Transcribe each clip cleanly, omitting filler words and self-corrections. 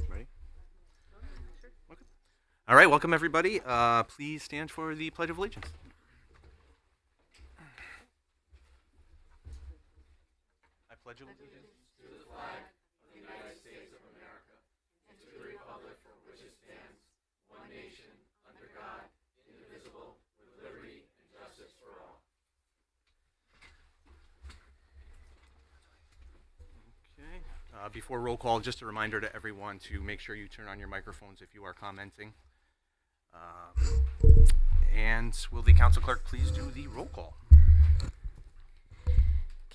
Ready? Okay. All right, welcome everybody. Please stand for the Pledge of Allegiance. I pledge allegiance to the flag of the United States of America and to the republic for which it stands, one nation, under God, indivisible, with liberty and justice for all. Okay. Before roll call, just a reminder to everyone to make sure you turn on your microphones if you are commenting. And will the council clerk please do the roll call?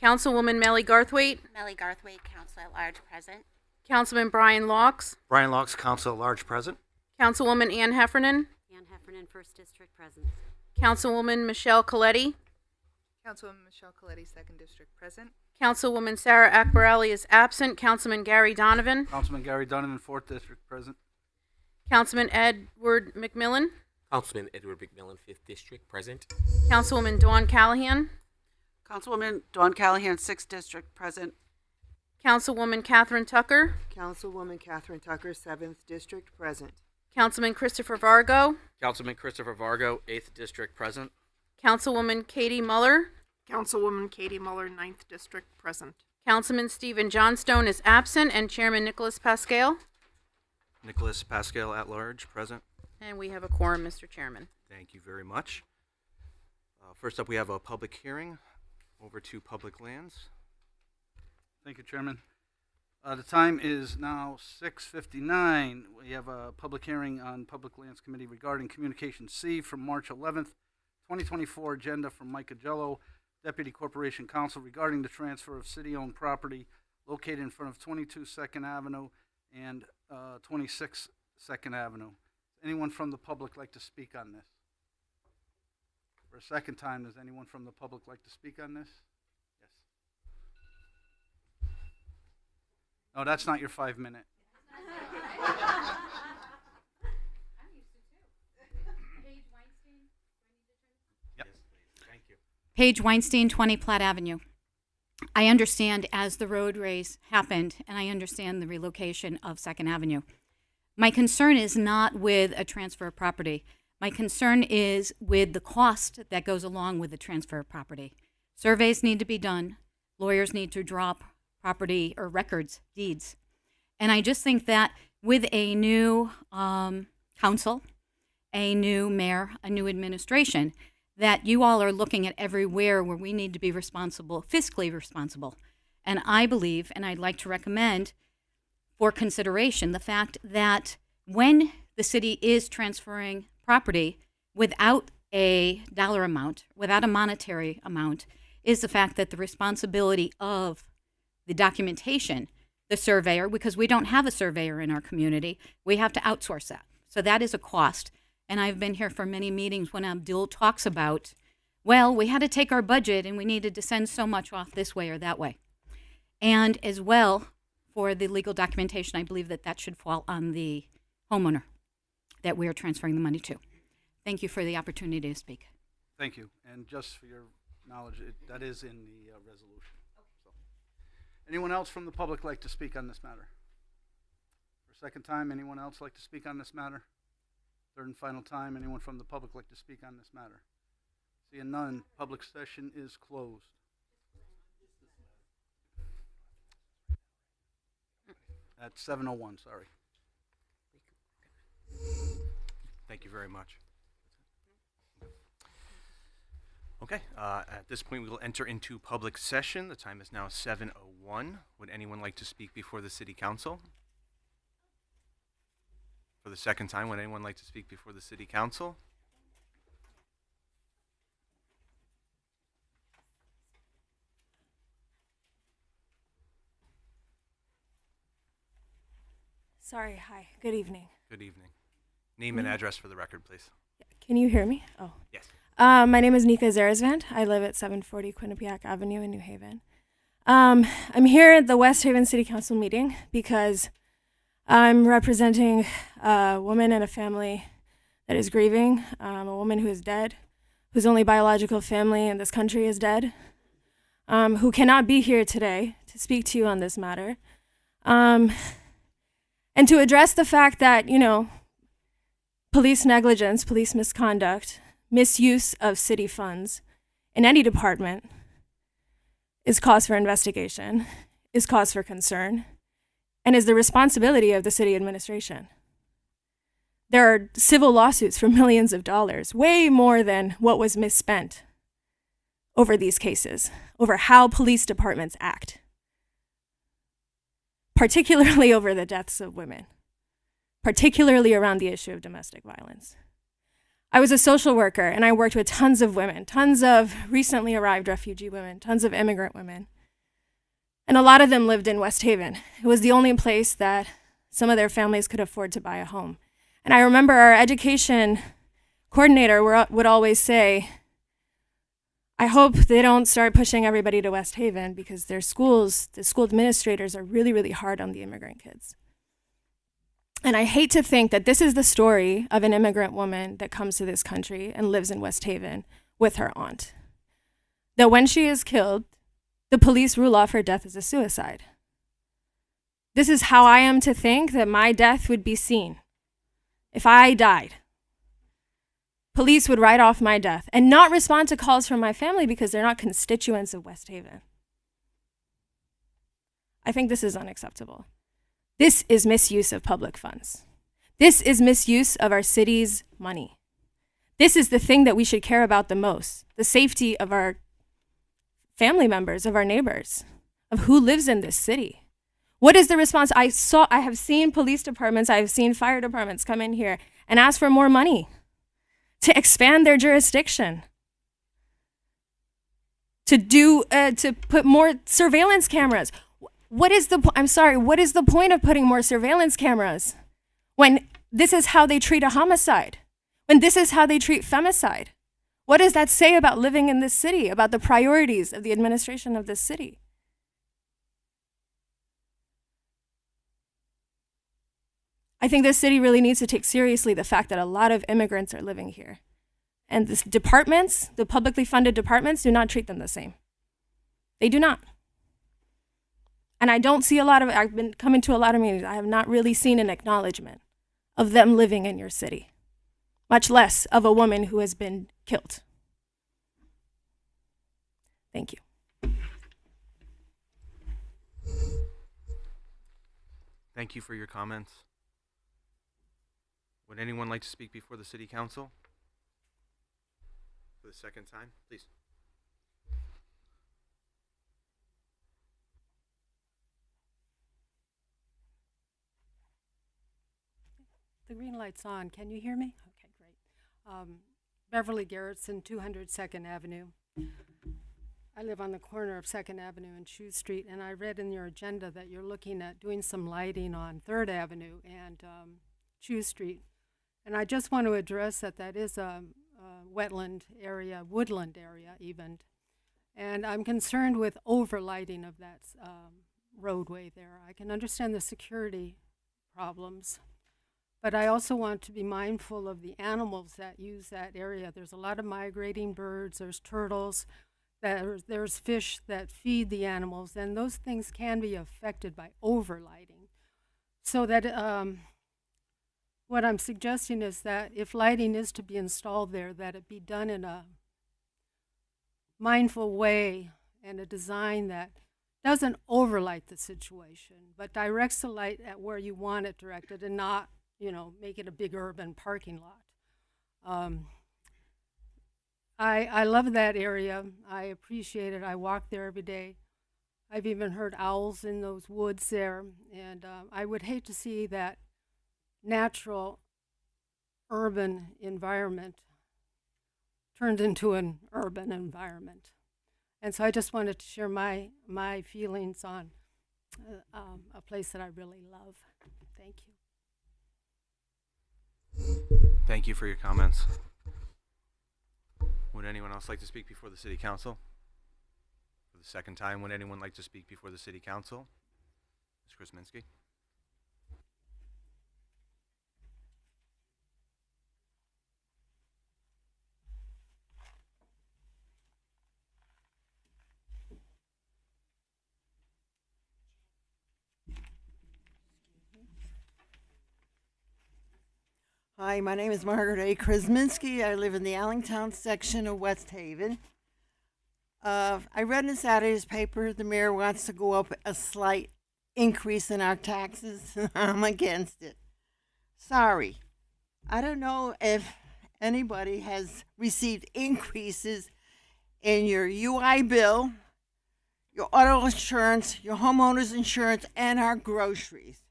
Councilwoman Melly Garthwaite, Melly Garthwaite, Council at Large, present. Councilman Brian Laux, Brian Laux, Council at Large, present. Councilwoman Ann Heffernan, Ann Heffernan, 1st District, present. Councilwoman Michelle Coletti, Councilwoman Michelle Coletti, 2nd District, present. Councilwoman Sarah Akbarali is absent. Councilman Gary Donovan, Councilman Gary Donovan, 4th District, present. Councilman Edward McMillan, Councilman Edward McMillan, 5th District, present. Councilwoman Dawn Callahan, Councilwoman Dawn Callahan, 6th District, present. Councilwoman Catherine Tucker, Councilwoman Catherine Tucker, 7th District, present. Councilman Christopher Vargo, Councilman Christopher Vargo, 8th District, present. Councilwoman Katie Muller, Councilwoman Katie Muller, 9th District, present. Councilman Stephen Johnstone is absent, and Chairman Nicholas Pascal. Nicholas Pascal at large, present. And we have a quorum, Mr. Chairman. Thank you very much. First up, we have a public hearing. Over to public lands. Thank you, Chairman. The time is now 6:59. We have a public hearing on Public Lands Committee regarding Communication C from March 11th, 2024 agenda from Mike Agello, Deputy Corporation Counsel, regarding the transfer of city-owned property located in front of 22 2nd Avenue and 26 2nd Avenue. Does anyone from the public like to speak on this? For a second time, does anyone from the public like to speak on this? Yes. No, that's not your 5-minute. Yep. Thank you. Paige Weinstein, 20 Platt Avenue. I understand as the road race happened, and I understand the relocation of 2nd Avenue. My concern is not with a transfer of property. My concern is with the cost that goes along with the transfer of property. Surveys need to be done. Lawyers need to draw up property or records, deeds. And I just think that with a new council, a new mayor, a new administration, that you all are looking at everywhere where we need to be responsible, fiscally responsible. And I believe, and I'd like to recommend for consideration, the fact that when the city is transferring property without a dollar amount, without a monetary amount, is the fact that the responsibility of the documentation, the surveyor, because we don't have a surveyor in our community, we have to outsource that. So that is a cost. And I've been here for many meetings when Abdul talks about, well, we had to take our budget and we needed to send so much off this way or that way. And as well, for the legal documentation, I believe that that should fall on the homeowner that we are transferring the money to. Thank you for the opportunity to speak. Thank you. And just for your knowledge, that is in the resolution. So, anyone else from the public like to speak on this matter? For a second time, anyone else like to speak on this matter? Third and final time, anyone from the public like to speak on this matter? Seeing none, public session is closed. At 7:01, sorry. Thank you very much. Okay, at this point we will enter into public session. The time is now 7:01. Would anyone like to speak before the City Council? For the second time, would anyone like to speak before the City Council? Sorry, hi. Good evening. Good evening. Name and address for the record, please. Can you hear me? Oh. Yes. My name is Nika Zarazvand. I live at 740 Quinnipiac Avenue in New Haven. I'm here at the West Haven City Council meeting because I'm representing a woman and a family that is grieving, a woman who is dead, whose only biological family in this country is dead, who cannot be here today to speak to you on this matter, and to address the fact that, police negligence, police misconduct, misuse of city funds in any department is cause for investigation, is cause for concern, and is the responsibility of the city administration. There are civil lawsuits for millions of dollars, way more than what was misspent over these cases, over how police departments act, particularly over the deaths of women, particularly around the issue of domestic violence. I was a social worker, and I worked with tons of women, tons of recently arrived refugee women, tons of immigrant women. And a lot of them lived in West Haven. It was the only place that some of their families could afford to buy a home. And I remember our education coordinator would always say, I hope they don't start pushing everybody to West Haven because their schools, the school administrators are really, really hard on the immigrant kids. And I hate to think that this is the story of an immigrant woman that comes to this country and lives in West Haven with her aunt. That when she is killed, the police rule off her death as a suicide. This is how I am to think that my death would be seen. If I died, police would write off my death and not respond to calls from my family because they're not constituents of West Haven. I think this is unacceptable. This is misuse of public funds. This is misuse of our city's money. This is the thing that we should care about the most, the safety of our family members, of our neighbors, of who lives in this city. What is the response? I have seen police departments, I have seen fire departments come in here and ask for more money to expand their jurisdiction, to put more surveillance cameras. What is the point of putting more surveillance cameras when this is how they treat a homicide, when this is how they treat femicide? What does that say about living in this city, about the priorities of the administration of this city? I think this city really needs to take seriously the fact that a lot of immigrants are living here. And the departments, the publicly funded departments, do not treat them the same. They do not. And I don't see I've been coming to a lot of meetings, I have not really seen an acknowledgement of them living in your city, much less of a woman who has been killed. Thank you. Thank you for your comments. Would anyone like to speak before the City Council? For the second time, please. The green light's on. Can you hear me? Okay, great. Beverly Garrettson, 200 2nd Avenue. I live on the corner of 2nd Avenue and Shoe Street, and I read in your agenda that you're looking at doing some lighting on 3rd Avenue and Shoe Street. And I just want to address that is a wetland area, woodland area even. And I'm concerned with overlighting of that roadway there. I can understand the security problems, but I also want to be mindful of the animals that use that area. There's a lot of migrating birds, there's turtles, there's fish that feed the animals, and those things can be affected by overlighting. So that what I'm suggesting is that if lighting is to be installed there, that it be done in a mindful way and a design that doesn't overlight the situation, but directs the light at where you want it directed and not, make it a big urban parking lot. I love that area. I appreciate it. I walk there every day. I've even heard owls in those woods there, and I would hate to see that natural urban environment turned into an urban environment. And so I just wanted to share my feelings on a place that I really love. Thank you. Thank you for your comments. Would anyone else like to speak before the City Council? For the second time, would anyone like to speak before the City Council? Ms. Krasminski? Hi, my name is Margaret A. Krasminski. I live in the Allentown section of West Haven. I read in Saturday's paper the mayor wants to go up a slight increase in our taxes. I'm against it. Sorry. I don't know if anybody has received increases in your UI bill, your auto insurance, your homeowner's insurance, and our groceries.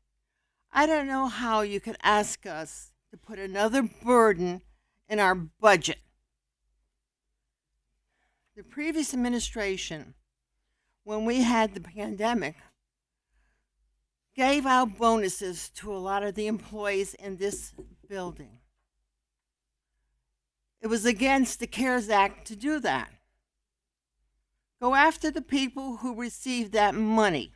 I don't know how you could ask us to put another burden in our budget. The previous administration, when we had the pandemic, gave out bonuses to a lot of the employees in this building. It was against the CARES Act to do that. Go after the people who received that money,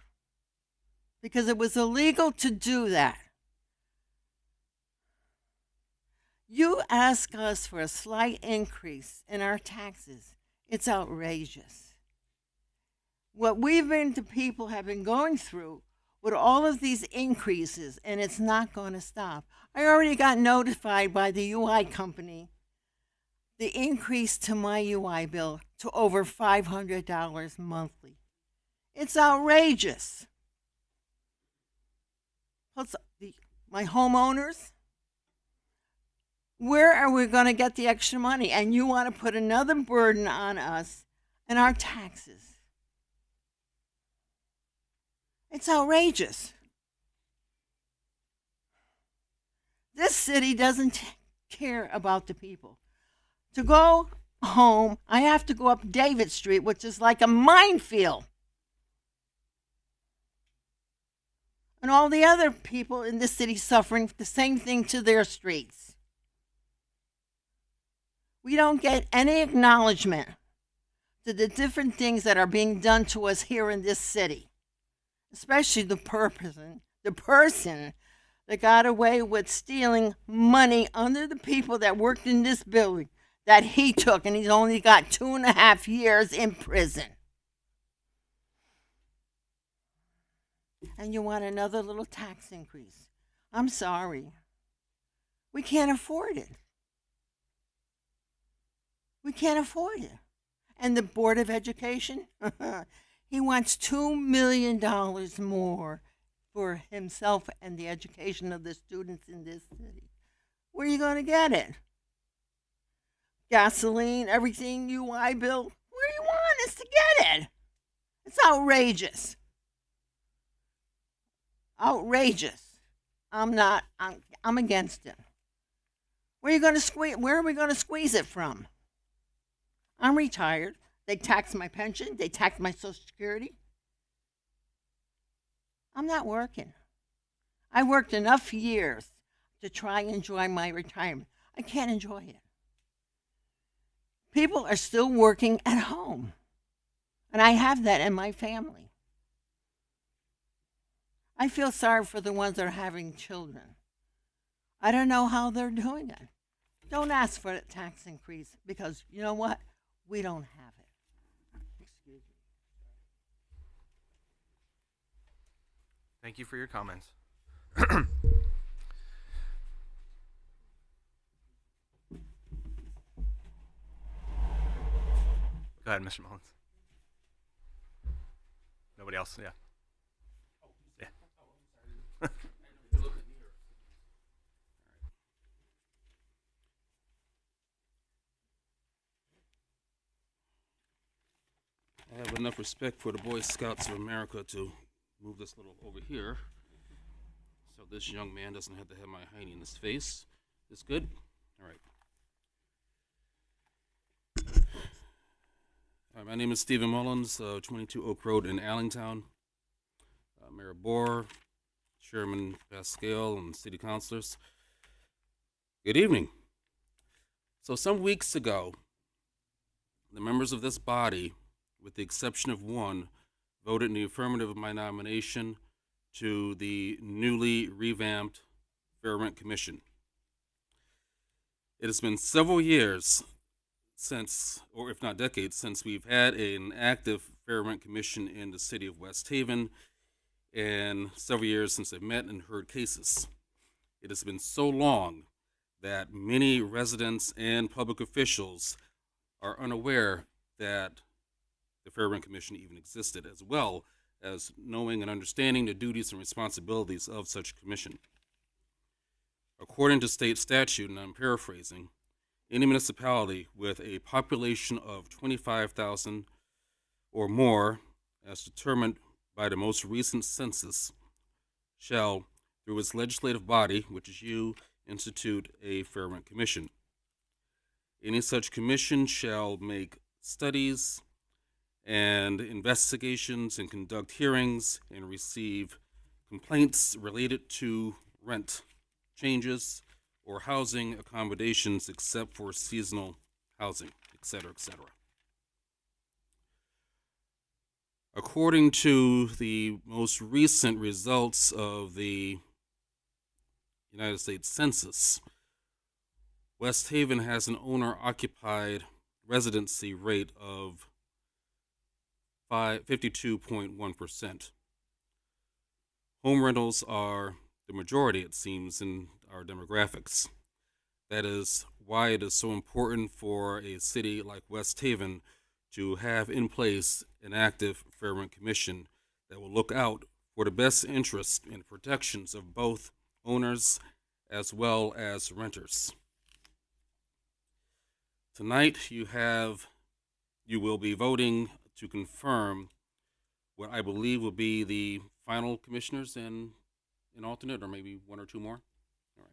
because it was illegal to do that. You ask us for a slight increase in our taxes. It's outrageous. What the people have been going through with all of these increases, and it's not going to stop. I already got notified by the UI company the increase to my UI bill to over $500 monthly. It's outrageous. Plus, my homeowners, where are we going to get the extra money? And you want to put another burden on us and our taxes. It's outrageous. This city doesn't care about the people. To go home, I have to go up David Street, which is like a minefield. And all the other people in this city suffering the same thing to their streets. We don't get any acknowledgement to the different things that are being done to us here in this city, especially the person that got away with stealing money under the people that worked in this building that he took, and he's only got 2.5 years in prison. And you want another little tax increase. I'm sorry. We can't afford it. We can't afford it. And the Board of Education, he wants $2 million more for himself and the education of the students in this city. Where are you going to get it? Gasoline, everything, UI bill. Where do you want us to get it? It's outrageous. Outrageous. I'm against it. Where are we going to squeeze it from? I'm retired. They tax my pension. They tax my Social Security. I'm not working. I worked enough years to try and enjoy my retirement. I can't enjoy it. People are still working at home. And I have that in my family. I feel sorry for the ones that are having children. I don't know how they're doing it. Don't ask for a tax increase, because you know what? We don't have it. Excuse me. Thank you for your comments. Go ahead, Mr. Mullins. Nobody else? Yeah. Yeah. I have enough respect for the Boy Scouts of America to move this little over here so this young man doesn't have to have my hiney in his face. This good? All right. My name is Stephen Mullins, 22 Oak Road in Allentown. Mayor Bohr, Chairman Pascal, and city councilors. Good evening. So some weeks ago, the members of this body, with the exception of one, voted in the affirmative of my nomination to the newly revamped Fair Rent Commission. It has been several years since, or if not decades, since we've had an active Fair Rent Commission in the city of West Haven, and several years since I've met and heard cases. It has been so long that many residents and public officials are unaware that the Fair Rent Commission even existed, as well as knowing and understanding the duties and responsibilities of such commission. According to state statute, and I'm paraphrasing, any municipality with a population of 25,000 or more, as determined by the most recent census, shall, through its legislative body, which is you, institute a Fair Rent Commission. Any such commission shall make studies and investigations and conduct hearings and receive complaints related to rent changes or housing accommodations except for seasonal housing, etc., etc. According to the most recent results of the United States Census, West Haven has an owner-occupied residency rate of 52.1%. Home rentals are the majority, it seems, in our demographics. That is why it is so important for a city like West Haven to have in place an active Fair Rent Commission that will look out for the best interests and protections of both owners as well as renters. Tonight you will be voting to confirm what I believe will be the final commissioners and an alternate, or maybe one or two more. All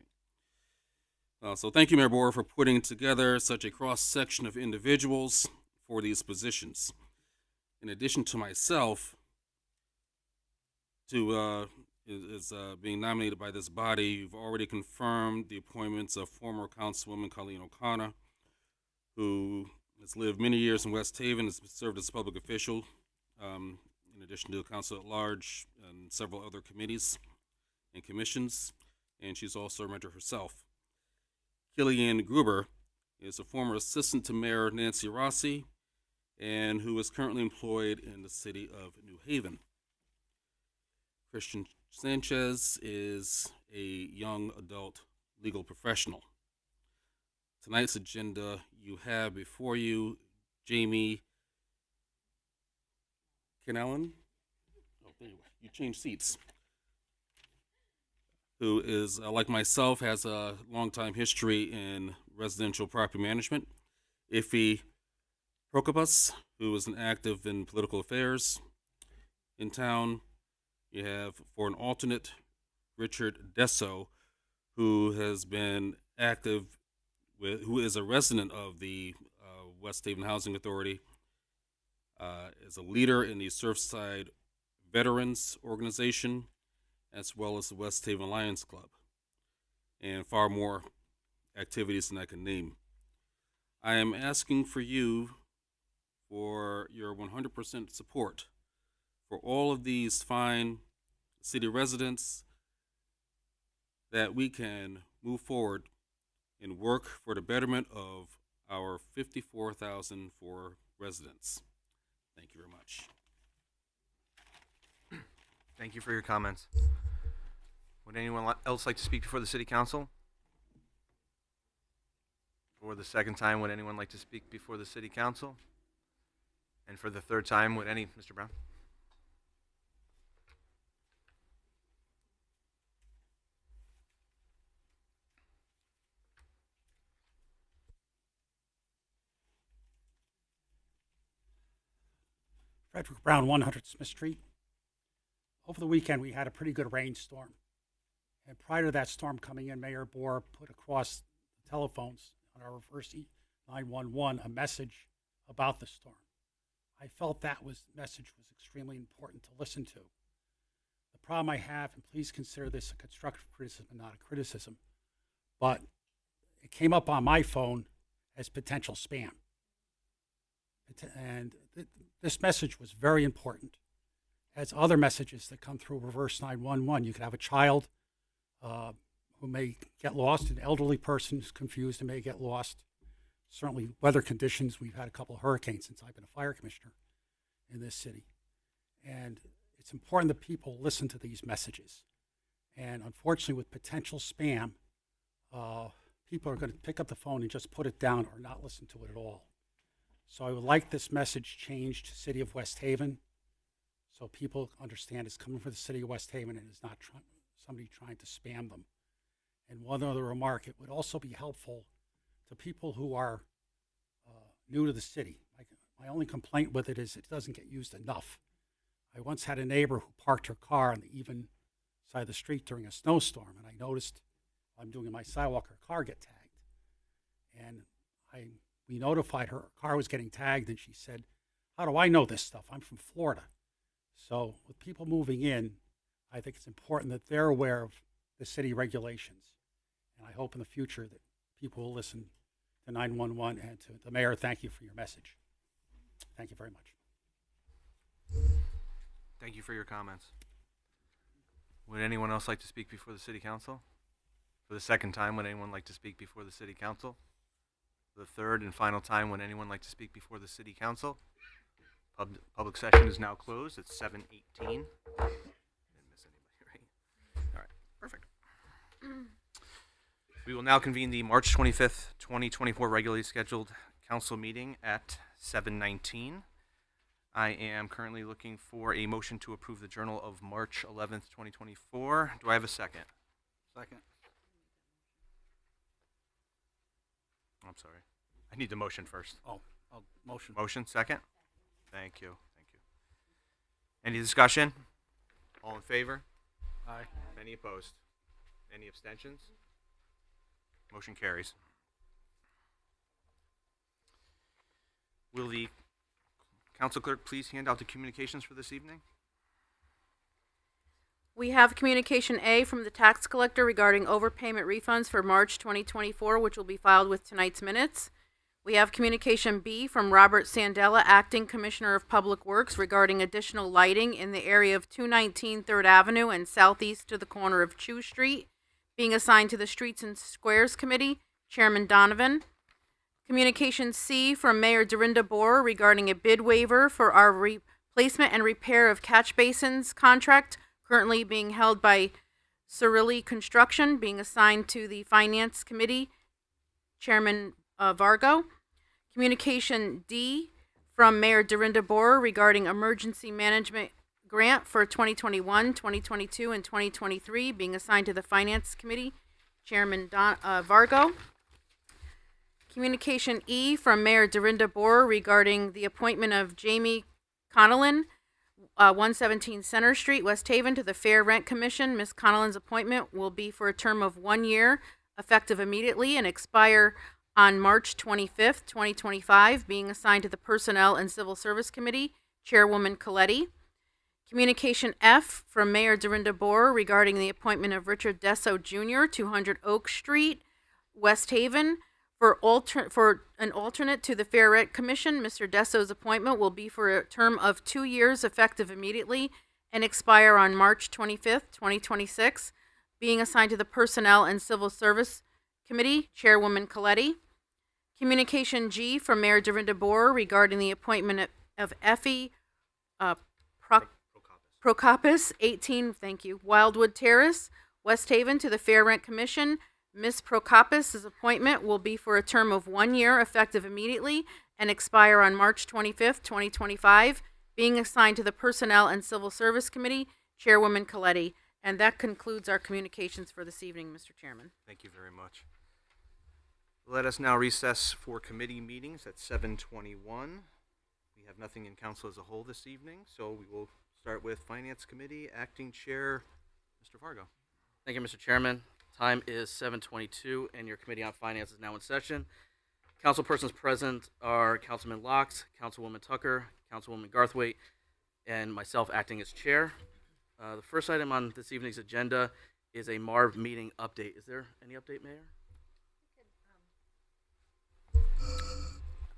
right. So thank you, Mayor Boer, for putting together such a cross-section of individuals for these positions. In addition to myself, being nominated by this body, you've already confirmed the appointments of former Councilwoman Colleen O'Connor, who has lived many years in West Haven, has served as a public official, in addition to the council at large and several other committees and commissions, and she's also a renter herself. Killian Gruber is a former assistant to Mayor Nancy Rossi, and who is currently employed in the city of New Haven. Christian Sanchez is a young adult legal professional. Tonight's agenda, you have before you Jamie Kennellan. Oh, there you changed seats. Who is, like myself, has a long-time history in residential property management. Iffy Prokopus, who is an active in political affairs in town. You have, for an alternate, Richard Desso, who has been active who is a resident of the West Haven Housing Authority, is a leader in the Surfside Veterans Organization, as well as the West Haven Lions Club, and far more activities than I can name. I am asking for you for your 100% support for all of these fine city residents, that we can move forward and work for the betterment of our 54,004 residents. Thank you very much. Thank you for your comments. Would anyone else like to speak before the City Council? For the second time, would anyone like to speak before the City Council? And for the third time, would any, Mr. Brown? Frederick Brown, 100 Smith Street. Over the weekend, we had a pretty good rainstorm. And prior to that storm coming in, Mayor Boer put across the telephones on our reverse 911 a message about the storm. I felt that message was extremely important to listen to. The problem I have, and please consider this a constructive criticism and not a criticism, but it came up on my phone as potential spam. And this message was very important, as other messages that come through reverse 911. You could have a child who may get lost, an elderly person who's confused and may get lost. Certainly weather conditions. We've had a couple of hurricanes since I've been a fire commissioner in this city. And it's important that people listen to these messages. And unfortunately, with potential spam, people are going to pick up the phone and just put it down or not listen to it at all. So I would like this message changed to City of West Haven, so people understand it's coming from the City of West Haven and it's not somebody trying to spam them. And one other remark, it would also be helpful to people who are new to the city. My only complaint with it is it doesn't get used enough. I once had a neighbor who parked her car on the even side of the street during a snowstorm, and I noticed while I'm doing my sidewalk, her car get tagged. And we notified her car was getting tagged, and she said, "How do I know this stuff? I'm from Florida." So with people moving in, I think it's important that they're aware of the city regulations. And I hope in the future that people will listen to 911 and to the mayor. Thank you for your message. Thank you very much. Thank you for your comments. Would anyone else like to speak before the city council? For the second time, would anyone like to speak before the city council? For the third and final time, would anyone like to speak before the city council? Public session is now closed at 7:18. Didn't miss anybody, right? All right, perfect. We will now convene the March 25th, 2024 regularly scheduled council meeting at 7:19. I am currently looking for a motion to approve the Journal of March 11th, 2024. Do I have a second? Second. I'm sorry. I need the motion first. Oh, motion. Motion, second? Thank you. Thank you. Any discussion? All in favor? Aye. Any opposed? Any abstentions? Motion carries. Will the council clerk please hand out the communications for this evening? We have communication A from the tax collector regarding overpayment refunds for March 2024, which will be filed with tonight's minutes. We have communication B from Robert Sandella, Acting Commissioner of Public Works, regarding additional lighting in the area of 219 3rd Avenue and southeast to the corner of Chew Street, being assigned to the Streets and Squares Committee, Chairman Donovan. Communication C from Mayor Dorinda Boer regarding a bid waiver for our replacement and repair of catch basins contract currently being held by Cirilli Construction, being assigned to the Finance Committee, Chairman Vargo. Communication D from Mayor Dorinda Boer regarding emergency management grant for 2021, 2022, and 2023, being assigned to the Finance Committee, Chairman Vargo. Communication E from Mayor Dorinda Boer regarding the appointment of Jamie Connellan, 117 Center Street, West Haven, to the Fair Rent Commission. Ms. Connellan's appointment will be for a term of 1 year, effective immediately, and expire on March 25th, 2025, being assigned to the Personnel and Civil Service Committee, Chairwoman Coletti. Communication F from Mayor Dorinda Boer regarding the appointment of Richard Desso Jr., 200 Oak Street, West Haven, for an alternate to the Fair Rent Commission. Mr. Desso's appointment will be for a term of 2 years, effective immediately, and expire on March 25th, 2026, being assigned to the Personnel and Civil Service Committee, Chairwoman Coletti. Communication G from Mayor Dorinda Boer regarding the appointment of Effie Procopis, 18, Wildwood Terrace, West Haven, to the Fair Rent Commission. Ms. Procopis' appointment will be for a term of 1 year, effective immediately, and expire on March 25th, 2025, being assigned to the Personnel and Civil Service Committee, Chairwoman Coletti. And that concludes our communications for this evening, Mr. Chairman. Thank you very much. Let us now recess for committee meetings at 7:21. We have nothing in council as a whole this evening, so we will start with Finance Committee, Acting Chair, Mr. Vargo. Thank you, Mr. Chairman. Time is 7:22, and your Committee on Finance is now in session. Councilpersons present are Councilman Locks, Councilwoman Tucker, Councilwoman Garthwaite, and myself acting as chair. The first item on this evening's agenda is a MARB meeting update. Is there any update, Mayor?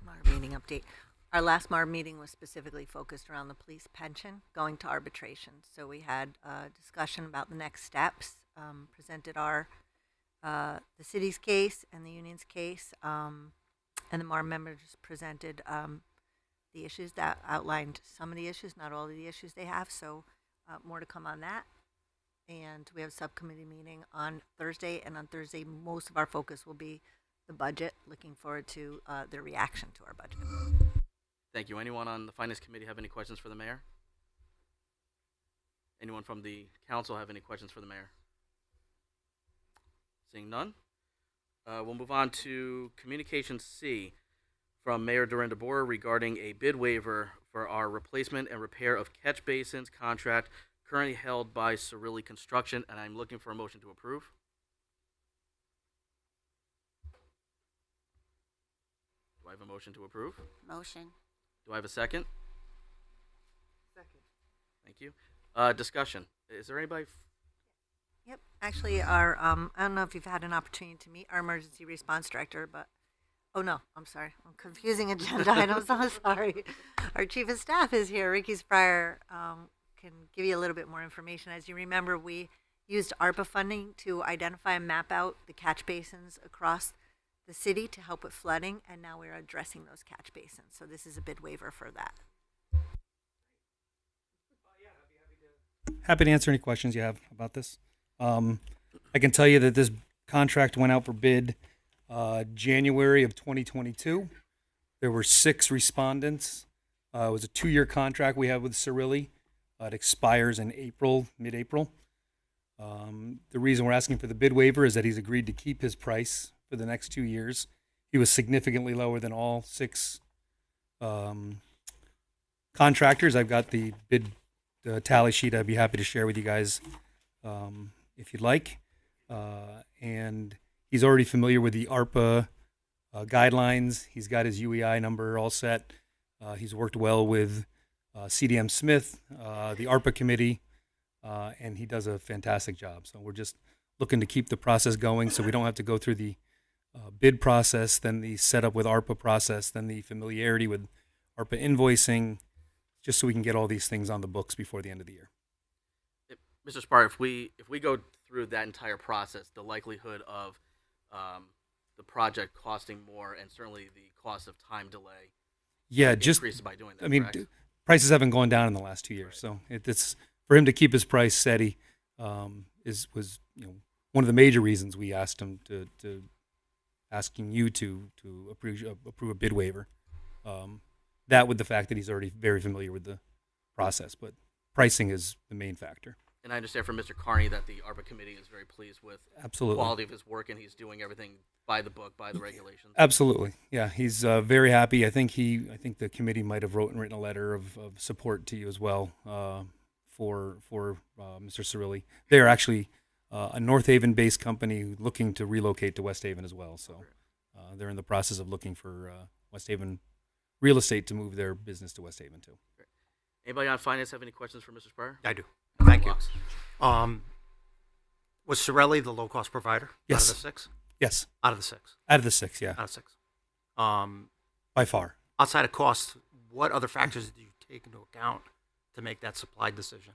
MARB meeting update. Our last MARB meeting was specifically focused around the police pension going to arbitration. So we had a discussion about the next steps, presented the city's case and the union's case, and the MARB members presented the issues that outlined some of the issues, not all of the issues they have. So more to come on that. and we have a subcommittee meeting on Thursday. And on Thursday, most of our focus will be the budget. Looking forward to their reaction to our budget. Thank you. Anyone on the Finance Committee have any questions for the mayor? Anyone from the council have any questions for the mayor? Seeing none, we'll move on to Communication C from Mayor Dorinda Boer regarding a bid waiver for our replacement and repair of catch basins contract currently held by Cirilli Construction, and I'm looking for a motion to approve. Do I have a motion to approve? Motion. Do I have a second? Second. Thank you. Discussion. Is there anybody? Yep. Actually, our I don't know if you've had an opportunity to meet our emergency response director, but oh no, I'm sorry, I'm confusing agenda items. I'm sorry. Our chief of staff is here. Ricky Spryer can give you a little bit more information. As you remember, we used ARPA funding to identify and map out the catch basins across the city to help with flooding, and now we're addressing those catch basins. So this is a bid waiver for that. Happy to answer any questions you have about this. I can tell you that this contract went out for bid January of 2022. There were 6 respondents. It was a 2-year contract we have with Cirilli. It expires in April, mid-April. The reason we're asking for the bid waiver is that he's agreed to keep his price for the next 2 years. He was significantly lower than all 6 contractors. I've got the bid tally sheet I'd be happy to share with you guys if you'd like. And he's already familiar with the ARPA guidelines. He's got his UEI number all set. He's worked well with CDM Smith, the ARPA committee, and he does a fantastic job. So we're just looking to keep the process going so we don't have to go through the bid process, then the setup with ARPA process, then the familiarity with ARPA invoicing, just so we can get all these things on the books before the end of the year. Mr. Spar, if we go through that entire process, the likelihood of the project costing more and certainly the cost of time delay increases by doing that. I mean, correct? Prices haven't gone down in the last 2 years, so it's for him to keep his price steady was one of the major reasons we asked him to asking you to approve a bid waiver. That with the fact that he's already very familiar with the process, but pricing is the main factor. And I understand from Mr. Carney that the ARPA committee is very pleased with Absolutely. the quality of his work, and he's doing everything by the book, by the regulations. Absolutely, yeah. He's very happy. I think the committee might have written a letter of support to you as well for Mr. Cirilli. They are actually a North Haven-based company looking to relocate to West Haven as well. So they're in the process of looking for West Haven real estate to move their business to West Haven too. Great. Anybody on finance have any questions for Mr. Spire? I do. Thank you. Was Cirilli the low-cost provider Yes. out of the 6? Yes. Out of the 6? Out of the 6, yeah. Out of 6. By far. Outside of cost, what other factors did you take into account to make that supply decision?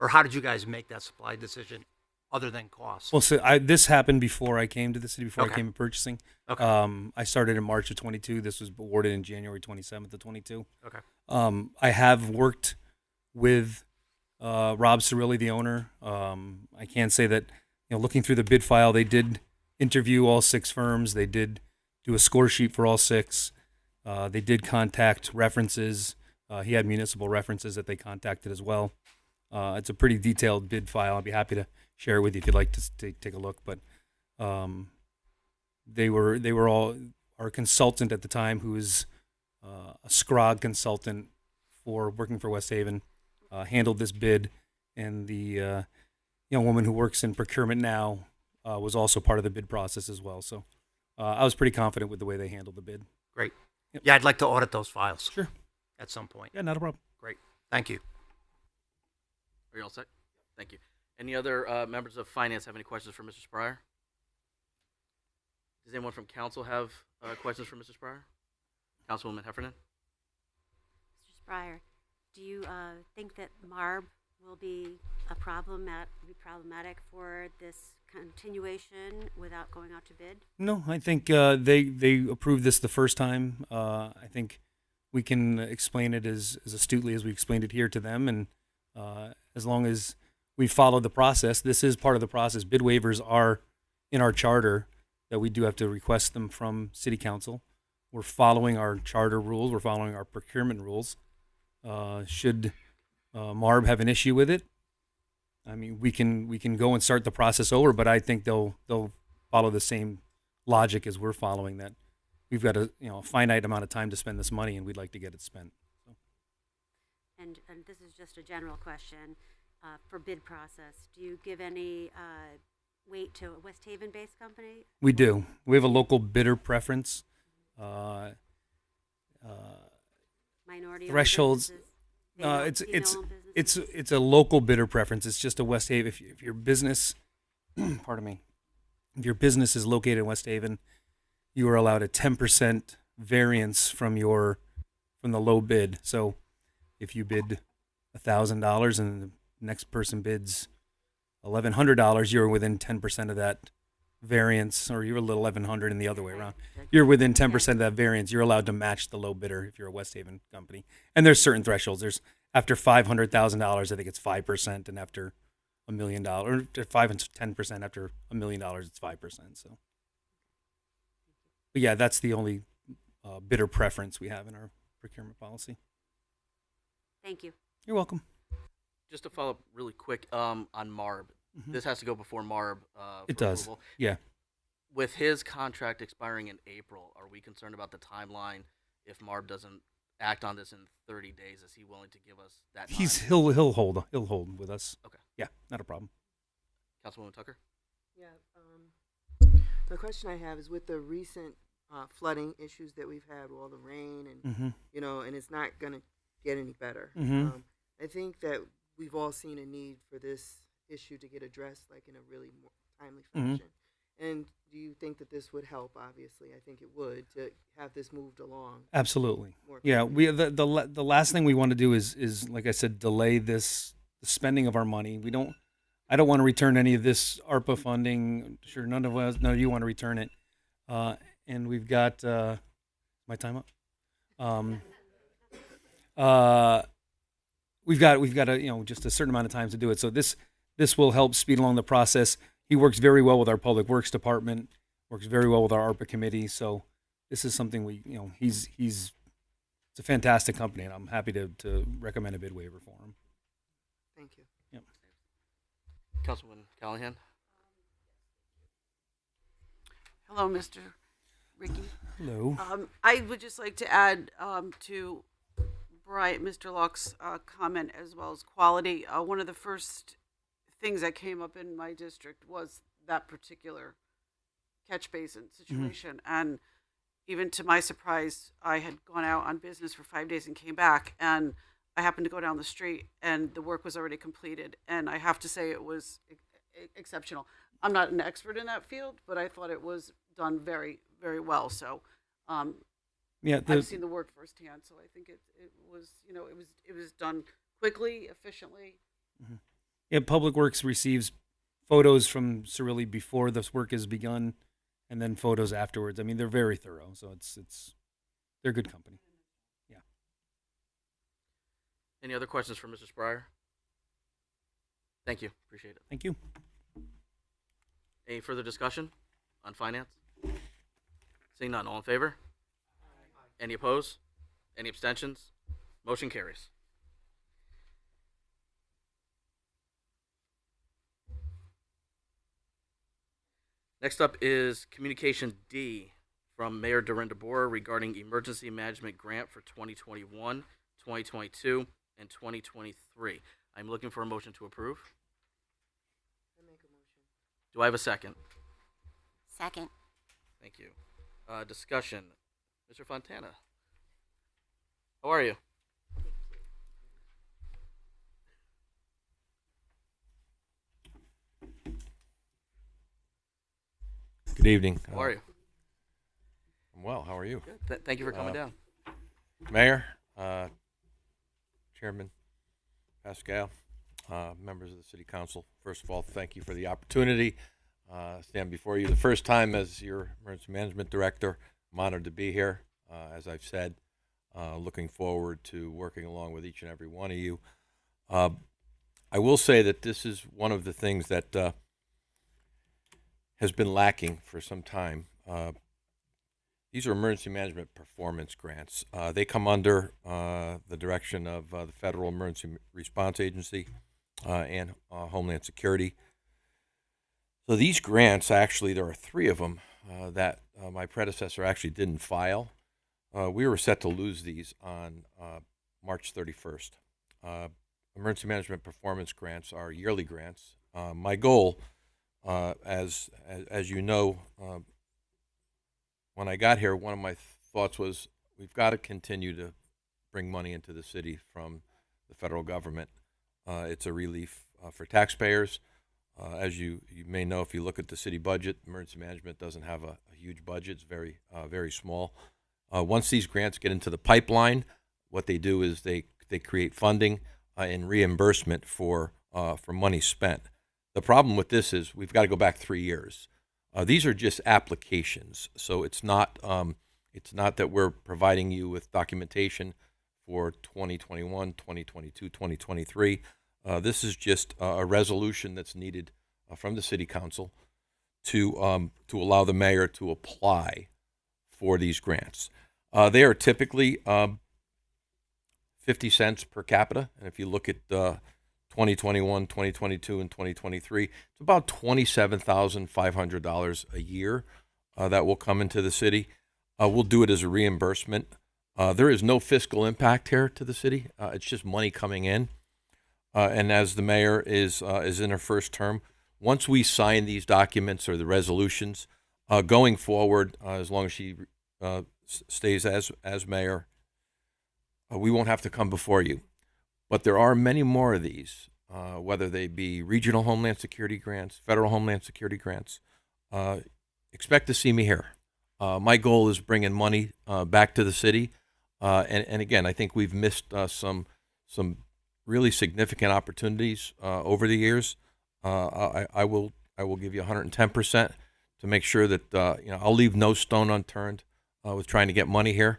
Or how did you guys make that supply decision other than cost? Well, so this happened before I came to the city, before I came to purchasing. Okay. I started in March of 22. This was awarded in January 27th of 22. Okay. I have worked with Rob Cirilli, the owner. I can say that, looking through the bid file, they did interview all 6 firms. They did do a score sheet for all 6. They did contact references. He had municipal references that they contacted as well. It's a pretty detailed bid file. I'd be happy to share it with you if you'd like to take a look. But they were all our consultant at the time, who is a SCROG consultant for working for West Haven, handled this bid, and the young woman who works in procurement now was also part of the bid process as well. So I was pretty confident with the way they handled the bid. Great. Yep. Yeah, I'd like to audit those files. Sure. At some point. Yeah, not a problem. Great. Thank you. Are you all set? Thank you. Any other members of finance have any questions for Mr. Spryer? Does anyone from council have questions for Mr. Spryer? Councilwoman Heffernan? Mr. Spryer, do you think that MARB will be problematic for this continuation without going out to bid? No, I think they approved this the first time. I think we can explain it as astutely as we explained it here to them, and as long as we followed the process. This is part of the process. Bid waivers are in our charter that we do have to request them from City Council. We're following our charter rules. We're following our procurement rules. Should Marb have an issue with it, I mean, we can go and start the process over, but I think they'll follow the same logic as we're following, that we've got a finite amount of time to spend this money, and we'd like to get it spent. So. And this is just a general question for bid process. Do you give any weight to a West Haven-based company? We do. We have a local bidder preference. Minority Thresholds. It's a local bidder preference. It's just a West Haven. If your business, pardon me, if your business is located in West Haven, you are allowed a 10% variance from the low bid. So if you bid $1,000 and the next person bids $1,100, you're within 10% of that variance, or you're a little 1,100 and the other way around. You're within 10% of that variance. You're allowed to match the low bidder if you're a West Haven company. And there's certain thresholds. There's after $500,000, I think it's 5%, and after $1 million, or 5 and 10% after $1 million, it's 5%. So, but yeah, that's the only bidder preference we have in our procurement policy. Thank you. You're welcome. Just to follow up really quick on Marb. Mm-hmm. This has to go before Marb. It does. Approval. Yeah. With his contract expiring in April, are we concerned about the timeline? If Marb doesn't act on this in 30 days, is he willing to give us that time? He'll hold with us. Okay. Yeah, not a problem. Councilwoman Tucker? Yeah. The question I have is with the recent flooding issues that we've had with all the rain and, and it's not going to get any better. I think that we've all seen a need for this issue to get addressed like in a really more timely fashion. And do you think that this would help? Obviously, I think it would, to have this moved along. Absolutely. Yeah, the last thing we want to do is like I said, delay the spending of our money. I don't want to return any of this ARPA funding. Sure, none of you want to return it. And we've got my time up. We've got just a certain amount of time to do it. So this will help speed along the process. He works very well with our Public Works Department, works very well with our ARPA committee. So this is something it's a fantastic company, and I'm happy to recommend a bid waiver for him. Thank you. Yep. Councilwoman Callahan? Hello, Mr. Ricky. Hello. I would just like to add to Mr. Locke's comment, as well as quality. One of the first things that came up in my district was that particular catch basin situation. And even to my surprise, I had gone out on business for 5 days and came back, and I happened to go down the street and the work was already completed. And I have to say it was exceptional. I'm not an expert in that field, but I thought it was done very, very well. So I've seen the work firsthand, so I think it was done quickly, efficiently. Yeah, Public Works receives photos from Cirilli before this work is begun, and then photos afterwards. I mean, they're very thorough, so they're good company. Yeah. Any other questions for Mr. Spryer? Thank you. Appreciate it. Thank you. Any further discussion on finance? Seeing none, all in favor? Any opposed? Any abstentions? Motion carries. Next up is Communication D from Mayor Dorinda Boer regarding Emergency Management Grant for 2021, 2022, and 2023. I'm looking for a motion to approve. I make a motion. Do I have a second? Second. Thank you. Discussion. Mr. Fontana. How are you? Good evening. How are you? I'm well. How are you? Good. Thank you for coming down. Mayor, Chairman Pascal, members of the City Council. First of all, thank you for the opportunity. Stand before you the first time as your Emergency Management Director. I'm honored to be here. As I've said, looking forward to working along with each and every one of you. I will say that this is one of the things that has been lacking for some time. These are emergency management performance grants. They come under the direction of the Federal Emergency Response Agency and Homeland Security. So these grants, actually, there are 3 of them that my predecessor actually didn't file. We were set to lose these on March 31st. Emergency management performance grants are yearly grants. My goal, as you know, when I got here, one of my thoughts was we've got to continue to bring money into the city from the federal government. It's a relief for taxpayers. As you may know, if you look at the city budget, emergency management doesn't have a huge budget. It's very small. Once these grants get into the pipeline, what they do is they create funding and reimbursement for money spent. The problem with this is we've got to go back 3 years. These are just applications, so it's not that we're providing you with documentation for 2021, 2022, 2023. This is just a resolution that's needed from the city council to allow the mayor to apply for these grants. They are typically 50 cents per capita, and if you look at 2021, 2022, and 2023, it's about $27,500 a year that will come into the city. We'll do it as a reimbursement. There is no fiscal impact here to the city. It's just money coming in. And as the mayor is in her first term, once we sign these documents or the resolutions, going forward, as long as she stays as mayor, we won't have to come before you. But there are many more of these, whether they be regional Homeland Security grants, federal Homeland Security grants. Expect to see me here. My goal is bringing money back to the city. And again, I think we've missed some really significant opportunities over the years. I will give you 110% to make sure that I'll leave no stone unturned with trying to get money here.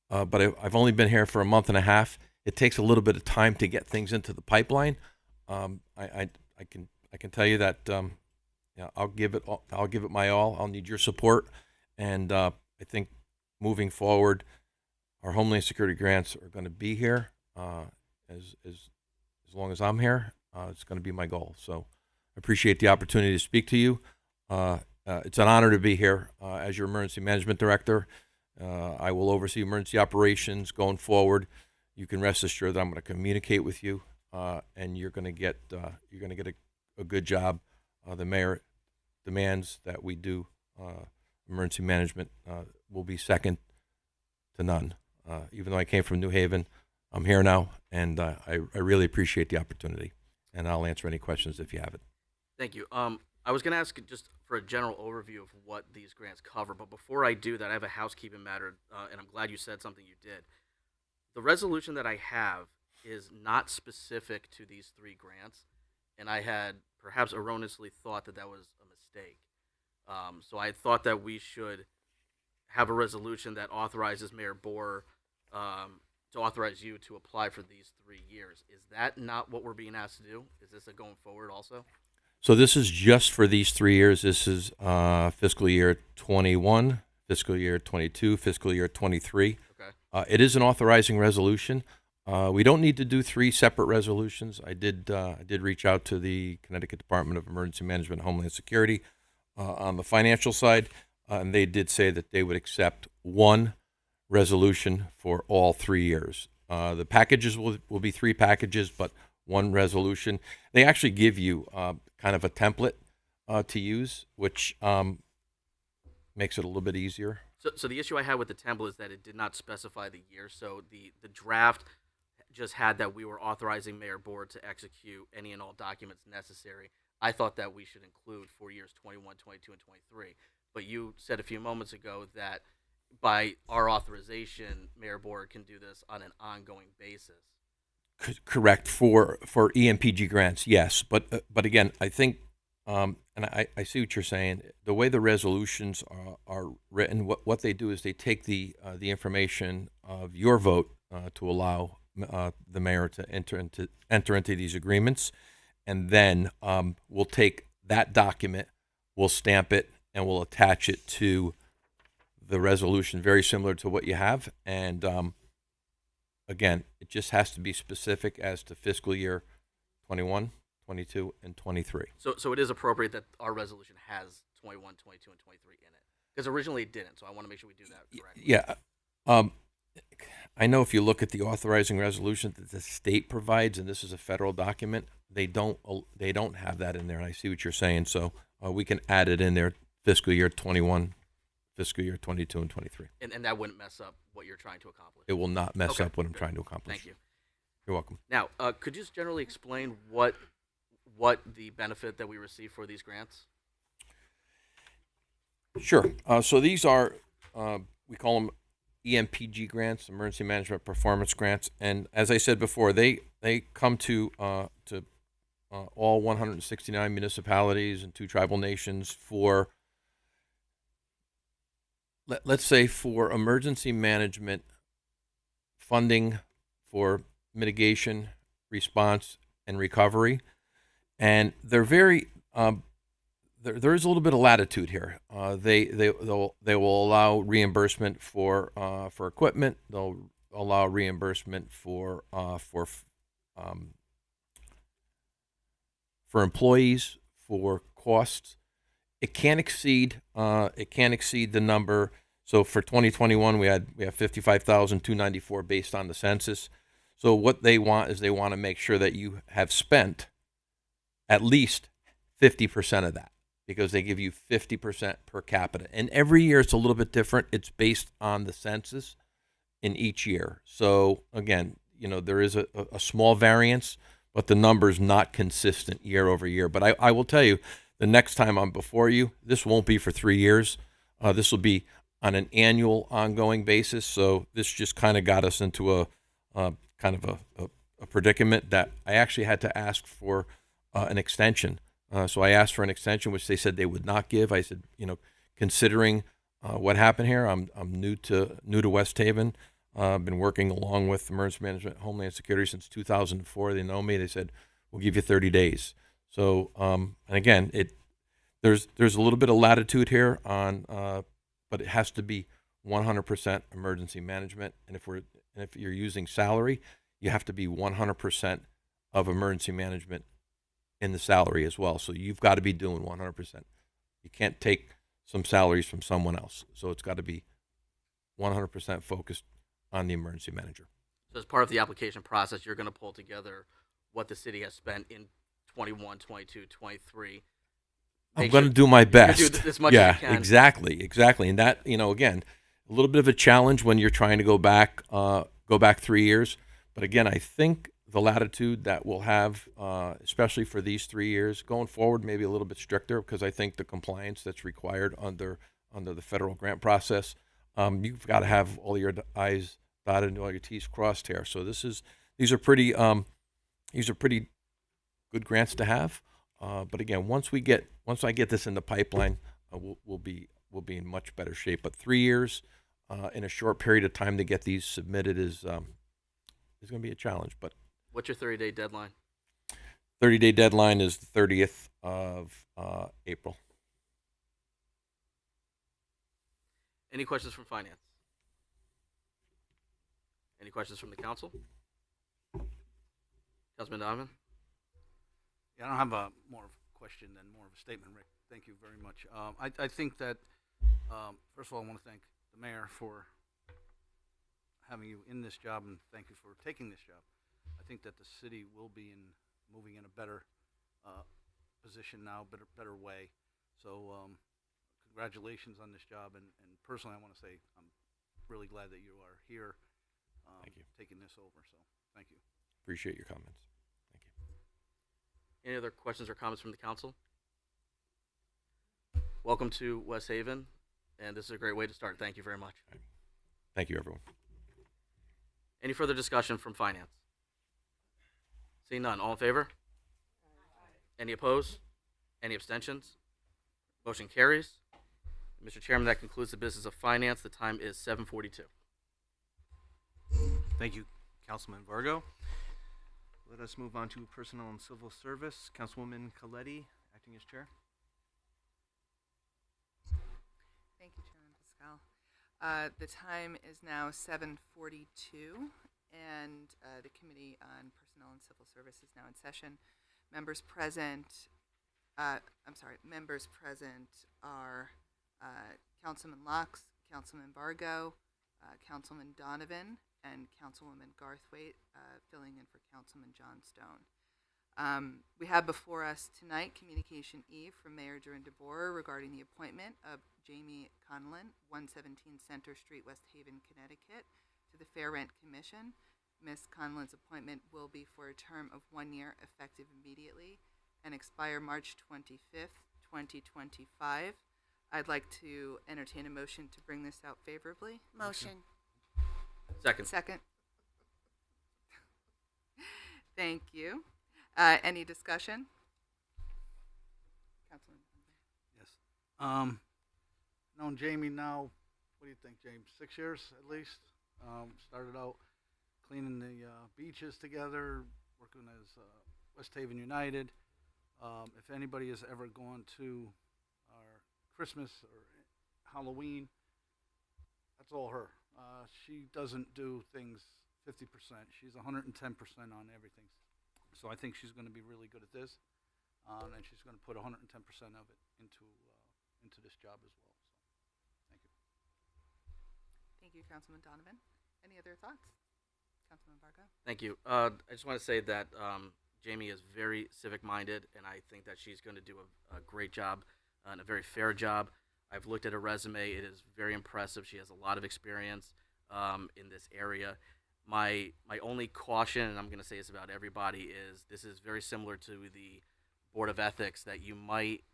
But I've only been here for a month and a half. It takes a little bit of time to get things into the pipeline. I can tell you that I'll give it my all. I'll need your support, and I think moving forward, our Homeland Security grants are going to be here as long as I'm here. It's going to be my goal. So I appreciate the opportunity to speak to you. It's an honor to be here as your emergency management director. I will oversee emergency operations going forward. You can rest assured that I'm going to communicate with you, and you're going to get a good job. The mayor demands that we do emergency management. Will be second to none. Even though I came from New Haven, I'm here now, and I really appreciate the opportunity. And I'll answer any questions if you have it. Thank you. I was going to ask just for a general overview of what these grants cover, but before I do that, I have a housekeeping matter, and I'm glad you said something you did. The resolution that I have is not specific to these 3 grants, and I had perhaps erroneously thought that that was a mistake. So I thought that we should have a resolution that authorizes Mayor Boer to authorize you to apply for these 3 years. Is that not what we're being asked to do? Is this a going forward also? So this is just for these 3 years. This is fiscal year 21, fiscal year 22, fiscal year 23. Okay. It is an authorizing resolution. We don't need to do 3 separate resolutions. I did reach out to the Connecticut Department of Emergency Management and Homeland Security on the financial side, and they did say that they would accept 1 resolution for all 3 years. The packages will be 3 packages, but 1 resolution. They actually give you kind of a template to use, which makes it a little bit easier. So the issue I had with the template is that it did not specify the year. So the draft just had that we were authorizing Mayor Boer to execute any and all documents necessary. I thought that we should include for years 21, 22, and 23. But you said a few moments ago that by our authorization, Mayor Boer can do this on an ongoing basis. Correct. For EMPG grants, yes. But again, I think, and I see what you're saying. The way the resolutions are written, what they do is they take the information of your vote to allow the mayor to enter into these agreements, and then we'll take that document, we'll stamp it, and we'll attach it to the resolution, very similar to what you have. And again, it just has to be specific as to fiscal year 21, 22, and 23. So it is appropriate that our resolution has 21, 22, and 23 in it, because originally it didn't. So I want to make sure we do that correctly. Yeah. I know if you look at the authorizing resolution that the state provides, and this is a federal document, they don't have that in there. And I see what you're saying. So we can add it in there, fiscal year 21, fiscal year 22, and 23. And that wouldn't mess up what you're trying to accomplish. It will not mess Okay, up what I'm good. trying to accomplish. Thank you. You're welcome. Now, could you just generally explain what the benefit that we receive for these grants? Sure. So these are, we call them EMPG grants, Emergency Management Performance Grants. And as I said before, they come to all 169 municipalities and 2 tribal nations for, let's say, for emergency management funding for mitigation, response, and recovery. And they're very, there is a little bit of latitude here. They will allow reimbursement for equipment. They'll allow reimbursement for employees, for costs. It can't exceed the number. So for 2021, we have 55,294 based on the census. So what they want is they want to make sure that you have spent at least 50% of that, because they give you 50% per capita. And every year it's a little bit different. It's based on the census in each year. So again, there is a small variance, but the number's not consistent year over year. But I will tell you, the next time I'm before you, this won't be for 3 years. This will be on an annual, ongoing basis. So this just kind of got us into a predicament that I actually had to ask for an extension. So I asked for an extension, which they said they would not give. I said, considering what happened here, I'm new to West Haven. I've been working along with Emergency Management, Homeland Security since 2004. They know me. They said, we'll give you 30 days. So, and again, there's a little bit of latitude here on, but it has to be 100% emergency management. And if you're using salary, you have to be 100% of emergency management in the salary as well. So you've got to be doing 100%. You can't take some salaries from someone else. So it's got to be 100% focused on the emergency manager. So as part of the application process, you're going to pull together what the city has spent in 21, 22, 23. I'm going to do my best. Do as much yeah, as you can. exactly. And that, again, a little bit of a challenge when you're trying to go back 3 years. But again, I think the latitude that we'll have, especially for these 3 years, going forward, maybe a little bit stricter, because I think the compliance that's required under the federal grant process, you've got to have all your I's dotted and all your T's crossed here. So these are pretty good grants to have. But again, once I get this in the pipeline, we'll be in much better shape. But 3 years in a short period of time to get these submitted is going to be a challenge. But what's your 30-day deadline? 30-day deadline is the 30th of April. Any questions from finance? Any questions from the council? Councilman Donovan? Yeah, I don't have a more of a question than more of a statement, Rick. Thank you very much. I think that, first of all, I want to thank the mayor for having you in this job, and thank you for taking this job. I think that the city will be moving in a better position now, better way. So congratulations on this job, and personally, I want to say I'm really glad that you are here. Thank you. Taking this over. So thank you. Appreciate your comments. Any other questions or comments from the council? Welcome to West Haven, and this is a great way to start. Thank you very much. Thank you, everyone. Any further discussion from finance? Seeing none, all in favor? Any opposed? Any abstentions? Motion carries. Mr. Chairman, that concludes the business of finance. The time is 7:42. Thank you, Councilman Vargo. Let us move on to Personnel and Civil Service. Councilwoman Coletti, acting as chair. Thank you, Chairman Pascal. The time is now 7:42, and the Committee on Personnel and Civil Service is now in session. Members present, members present are Councilman Locks, Councilman Vargo, Councilman Donovan, and Councilwoman Garthwaite, filling in for Councilman John Stone. We have before us tonight Communication E from Mayor Dorinda Boer regarding the appointment of Jamie Conlon, 117 Center Street, West Haven, Connecticut, to the Fair Rent Commission. Ms. Conlon's appointment will be for a term of 1 year, effective immediately, and expire March 25th, 2025. I'd like to entertain a motion to bring this out favorably. Motion. Second. Second. Thank you. Any discussion? Councilman. Yes. Known Jamie now, what do you think, James? 6 years at least. Started out cleaning the beaches together, working as West Haven United. If anybody has ever gone to our Christmas or Halloween, that's all her. She doesn't do things 50%. She's 110% on everything. So I think she's going to be really good at this, and she's going to put 110% of it into this job as well. So, thank you. Thank you, Councilman Donovan. Any other thoughts? Councilman Vargo? Thank you. I just want to say that Jamie is very civic-minded, and I think that she's going to do a great job and a very fair job. I've looked at her resume. It is very impressive. She has a lot of experience in this area. My only caution, and I'm going to say this about everybody, is this is very similar to the Board of Ethics, that you might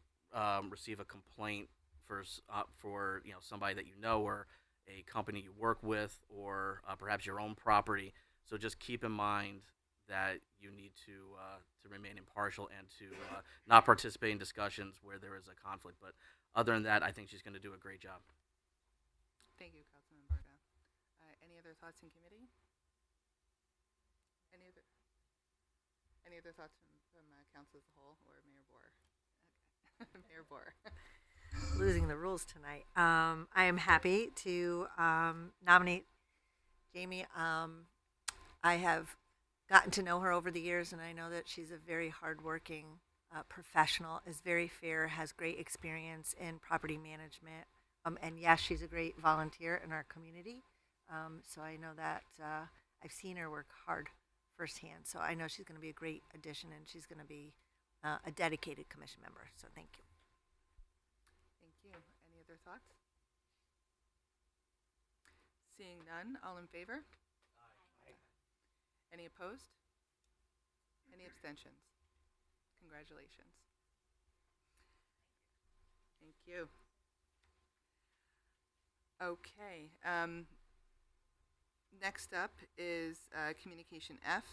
receive a complaint for somebody that you know, or a company you work with, or perhaps your own property. So just keep in mind that you need to remain impartial and to not participate in discussions where there is a conflict. But other than that, I think she's going to do a great job. Thank you, Councilman Vargo. Any other thoughts in committee? Any other thoughts from council as a whole, or Mayor Boer? Okay. Mayor Boer. Losing the rules tonight. I am happy to nominate Jamie. I have gotten to know her over the years, and I know that she's a very hardworking professional, is very fair, has great experience in property management, and yes, she's a great volunteer in our community. So I know that I've seen her work hard firsthand. So I know she's going to be a great addition, and she's going to be a dedicated commission member. So thank you. Thank you. Any other thoughts? Seeing none, all in favor? Aye. Any opposed? Any abstentions? Congratulations. Thank you. Okay. Next up is Communication F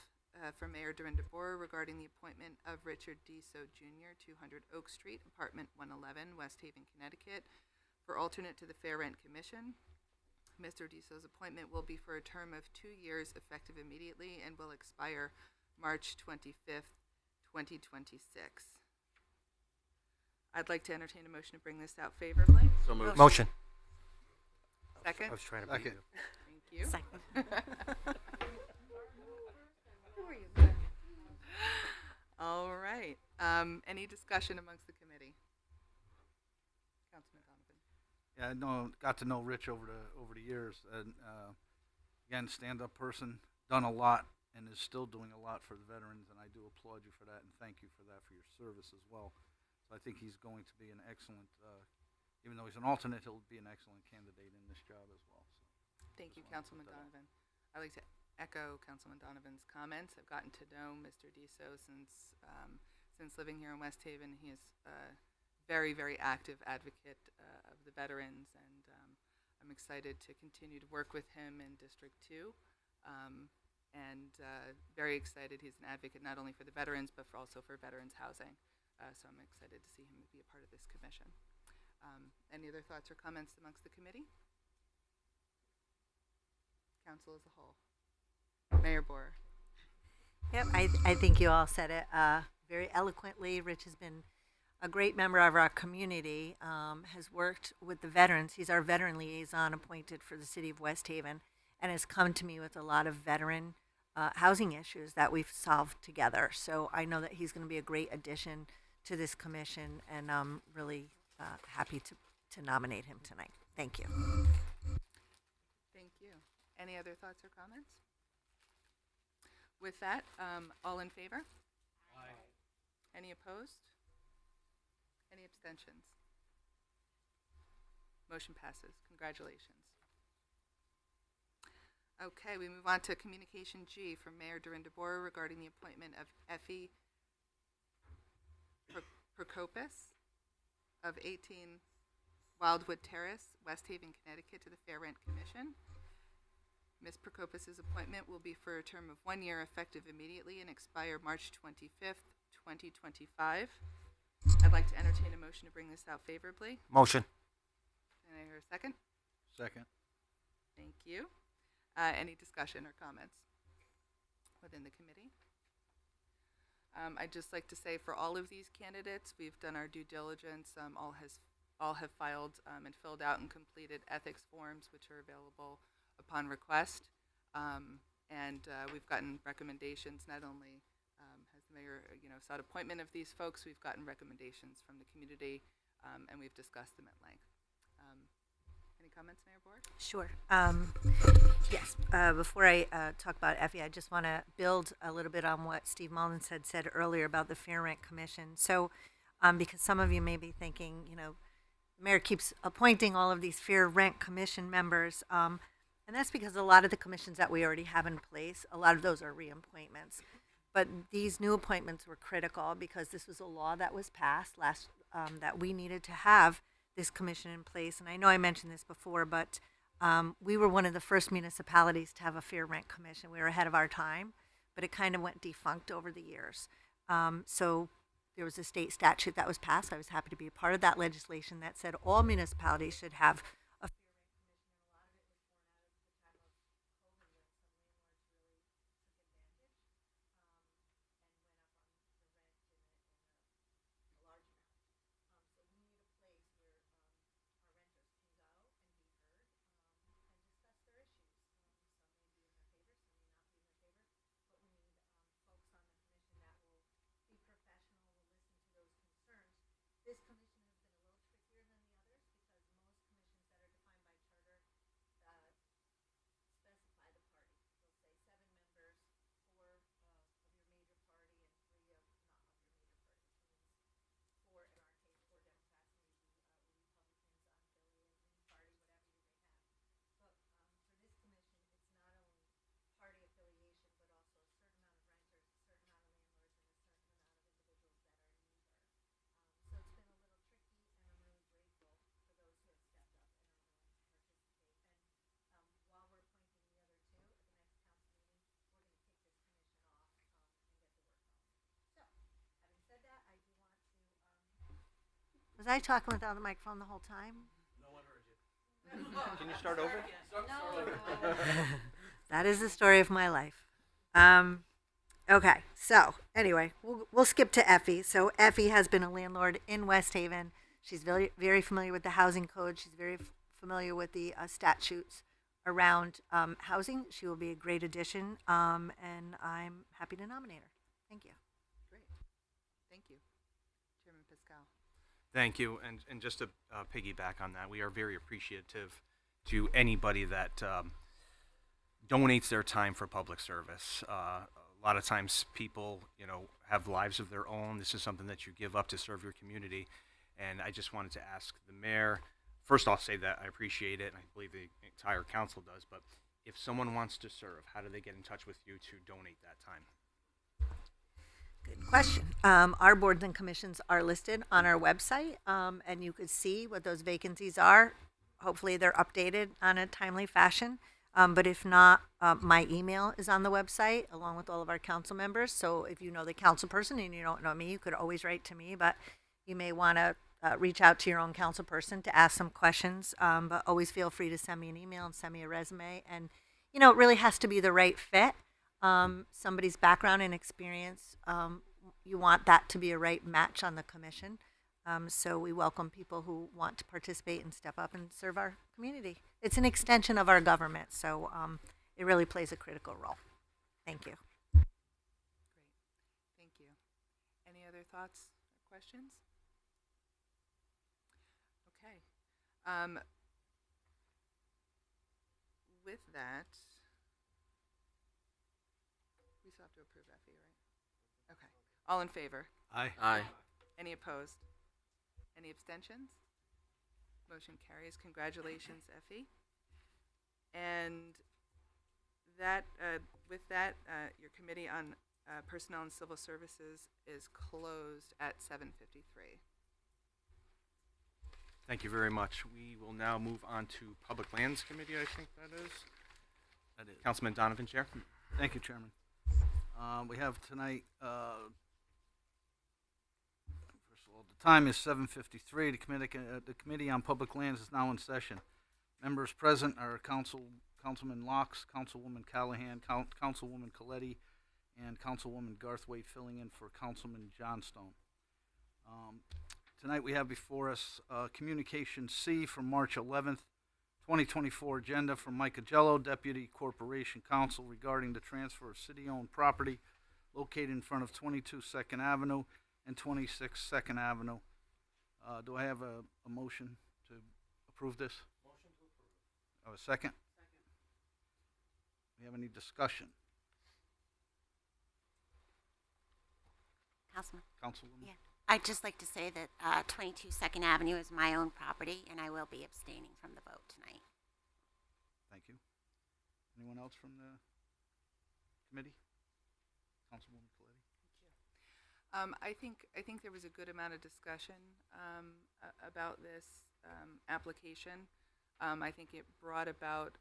from Mayor Dorinda Boer regarding the appointment of Richard Deso Jr., 200 Oak Street, Apartment 111, West Haven, Connecticut, for alternate to the Fair Rent Commission. Mr. Deso's appointment will be for a term of 2 years, effective immediately, and will expire March 25th, 2026. I'd like to entertain a motion to bring this out favorably. So moved. Motion. Second? I was trying to beat you. Thank you. Second. All right. Any discussion amongst the committee? Councilman Donovan. Yeah, got to know Rich over the years, and again, stand-up person, done a lot, and is still doing a lot for the veterans, and I do applaud you for that, and thank you for that, for your service as well. So I think he's going to be an excellent, even though he's an alternate, he'll be an excellent candidate in this job as well. So thank you, Councilman Donovan. I'd like to echo Councilman Donovan's comments. I've gotten to know Mr. Deso since living here in West Haven. He is a very, very active advocate of the veterans, and I'm excited to continue to work with him in District 2. And very excited. He's an advocate not only for the veterans, but also for veterans housing. So I'm excited to see him be a part of this commission. Any other thoughts or comments amongst the committee? Council as a whole. Mayor Boer. Yep, I think you all said it very eloquently. Rich has been a great member of our community, has worked with the veterans. He's our veteran liaison appointed for the city of West Haven, and has come to me with a lot of veteran housing issues that we've solved together. So I know that he's going to be a great addition to this commission, and I'm really happy to nominate him tonight. Thank you. Thank you. Any other thoughts or comments? With that, all in favor? Aye. Any opposed? Any abstentions? Motion passes. Congratulations. Okay, we move on to Communication G from Mayor Dorinda Borer regarding the appointment of Effie Prokopis of 18 Wildwood Terrace, West Haven, Connecticut, to the Fair Rent Commission. Ms. Prokopis' appointment will be for a term of 1 year, effective immediately, and expire March 25th, 2025. I'd like to entertain a motion to bring this out favorably. Motion. Can I hear a second? Second. Thank you. Any discussion or comments within the committee? I'd just like to say for all of these candidates, we've done our due diligence. All have filed and filled out and completed ethics forms, which are available upon request. We've gotten recommendations. Not only has the mayor, sought appointment of these folks, we've gotten recommendations from the community, and we've discussed them at length. Any comments, Mayor Board? Sure. Yes. Before I talk about Effie, I just want to build a little bit on what Steve Mullins had said earlier about the Fair Rent Commission. So, because some of you may be thinking, the mayor keeps appointing all of these Fair Rent Commission members, and that's because a lot of the commissions that we already have in place, a lot of those are reappointments. But these new appointments were critical because this was a law that was passed last that we needed to have this commission in place. And I know I mentioned this before, but we were one of the first municipalities to have a Fair Rent Commission. We were ahead of our time, but it kind of went defunct over the years. So there was a state statute that was passed. I was happy to be a part of that legislation that said all municipalities should have a Fair Rent Commission. A lot of it was born out of the time of COVID when some landlords really took advantage and went up on the rent in a large amount. So we need a place where our renters can go and be heard and discuss their issues. Some may be in their favor, some may not be in their favor, but we need folks on the commission that will be professional, will listen to those concerns. This commission has been a little trickier than the others because most commissions that are defined by charter specify the party. They'll say 7 members, 4 of your major party and 3 of not of your major party, which means 4, in our case, 4 Democrats, maybe Republicans, unaffiliated, Green Party, whatever you may have. But for this commission, it's not only party affiliation, but also a certain amount of renters, a certain amount of landlords, and a certain amount of individuals that are in neither. So it's been a little tricky, and I'm really grateful for those who have stepped up and are willing to participate. And while we're appointing the other 2 at the next council meeting, we're going to kick this commission off and get the work going. So, having said that, I do want to. Was I talking without the microphone the whole time? Can you start over? That is the story of my life. Okay, so anyway, we'll skip to Effie. So Effie has been a landlord in West Haven. She's very, very familiar with the housing code. She's very familiar with the statutes around housing. She will be a great addition, and I'm happy to nominate her. Thank you. Great. Thank you. Chairman Pascal. Thank you, and just to piggyback on that, we are very appreciative to anybody that donates their time for public service. A lot of times people, have lives of their own. This is something that you give up to serve your community, and I just wanted to ask the mayor, first I'll say that I appreciate it, and I believe the entire council does, but if someone wants to serve, how do they get in touch with you to donate that time? Good question. Our boards and commissions are listed on our website, and you could see what those vacancies are. Hopefully they're updated on a timely fashion. But if not, my email is on the website along with all of our council members. So if you know the council person and you don't know me, you could always write to me, but you may want to reach out to your own council person to ask some questions. But always feel free to send me an email and send me a resume. And, it really has to be the right fit. somebody's background and experience. You want that to be a right match on the commission. So we welcome people who want to participate and step up and serve our community. It's an extension of our government, so it really plays a critical role. Thank you. Great. Thank you. Any other thoughts or questions? Okay. With that, we still have to approve Effie, right? Okay. All in favor? Aye. Aye. Any opposed? Any abstentions? Motion carries. Congratulations, Effie. And that, with that, your committee on personnel and civil services is closed at 7:53. Thank you very much. We will now move on to Public Lands Committee, I think that is. That is. Councilman Donovan, Chair. Thank you, Chairman. We have tonight, first of all, the time is 7:53. The Committee on Public Lands is now in session. Members present are Councilman Locks, Councilwoman Callahan, Councilwoman Coletti, and Councilwoman Garthwaite filling in for Councilman Johnstone. Tonight we have before us Communication C from March 11th, 2024 agenda from Mike Agello, Deputy Corporation Counsel, regarding the transfer of city-owned property located in front of 22 2nd Avenue and 26 2nd Avenue. Do I have a motion to approve this? Motion to approve. A second? Second. Do we have any discussion? Councilwoman? Yeah. I'd just like to say that 22 2nd Avenue is my own property, and I will be abstaining from the vote tonight. Thank you. Anyone else from the committee? Councilwoman Coletti? I think there was a good amount of discussion about this application. I think it brought about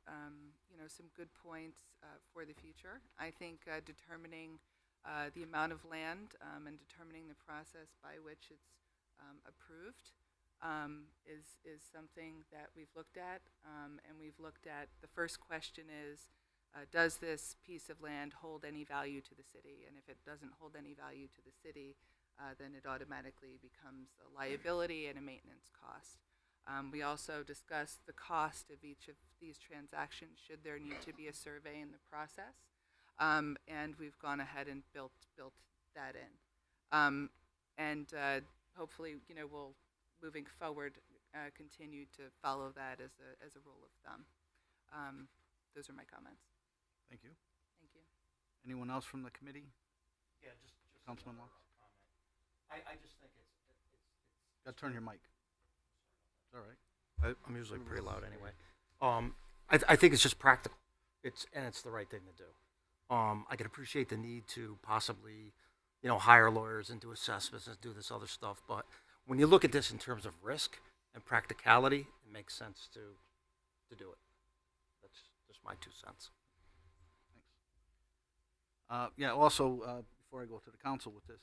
some good points for the future. I think determining the amount of land and determining the process by which it's approved is something that we've looked at, and we've looked at. The first question is, does this piece of land hold any value to the city? And if it doesn't hold any value to the city, then it automatically becomes a liability and a maintenance cost. We also discussed the cost of each of these transactions should there need to be a survey in the process. And we've gone ahead and built that in. Hopefully, we'll, moving forward, continue to follow that as a rule of thumb. Those are my comments. Thank you. Thank you. Anyone else from the committee? Yeah, just Councilman Locke? I just think it's Gotta turn your mic. It's all right. I'm usually pretty loud anyway. I think it's just practical. It's the right thing to do. I can appreciate the need to possibly, hire lawyers and do assessments and do this other stuff, but when you look at this in terms of risk and practicality, it makes sense to do it. That's just my 2 cents. Thanks. Yeah. Also, before I go to the council with this,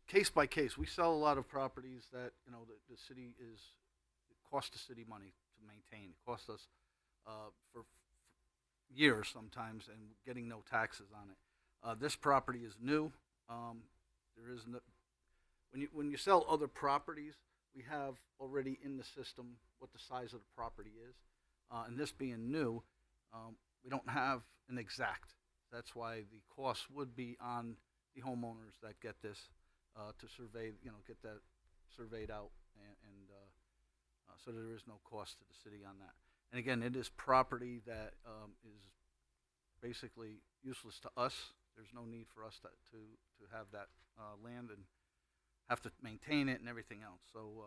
case by case, we sell a lot of properties that the city it costs the city money to maintain. It costs us for years sometimes, and getting no taxes on it. This property is new. There is no, when you sell other properties, we have already in the system what the size of the property is, and this being new, we don't have an exact. That's why the cost would be on the homeowners that get this to survey, get that surveyed out, and so there is no cost to the city on that. And again, it is property that is basically useless to us. There's no need for us to have that land and have to maintain it and everything else. So,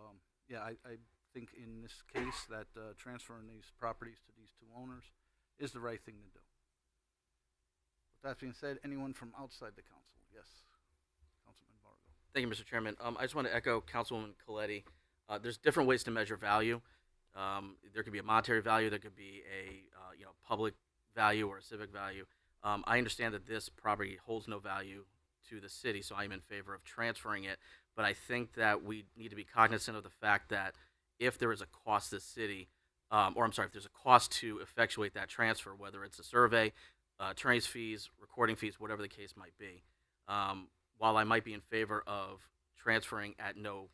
I think in this case that transferring these properties to these two owners is the right thing to do. With that being said, anyone from outside the council? Yes, Councilman Vargo. Thank you, Mr. Chairman. I just want to echo Councilwoman Coletti. There's different ways to measure value. There could be a monetary value. There could be a public value or a civic value. I understand that this property holds no value to the city, so I'm in favor of transferring it. But I think that we need to be cognizant of the fact that if there is a cost to the city, or I'm sorry, if there's a cost to effectuate that transfer, whether it's a survey, attorney's fees, recording fees, whatever the case might be. While I might be in favor of transferring at no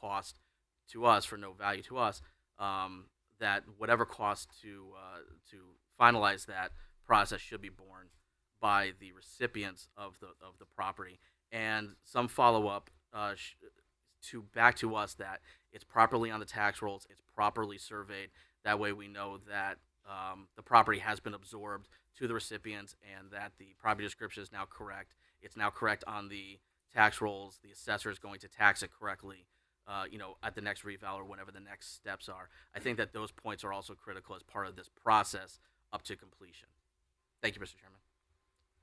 cost to us, for no value to us, that whatever cost to finalize that process should be borne by the recipients of the property, and some follow up back to us that it's properly on the tax rolls, it's properly surveyed. That way, we know that the property has been absorbed to the recipients, and that the property description is now correct. It's now correct on the tax rolls. The assessor is going to tax it correctly, at the next reval or whenever the next steps are. I think that those points are also critical as part of this process up to completion. Thank you, Mr. Chairman.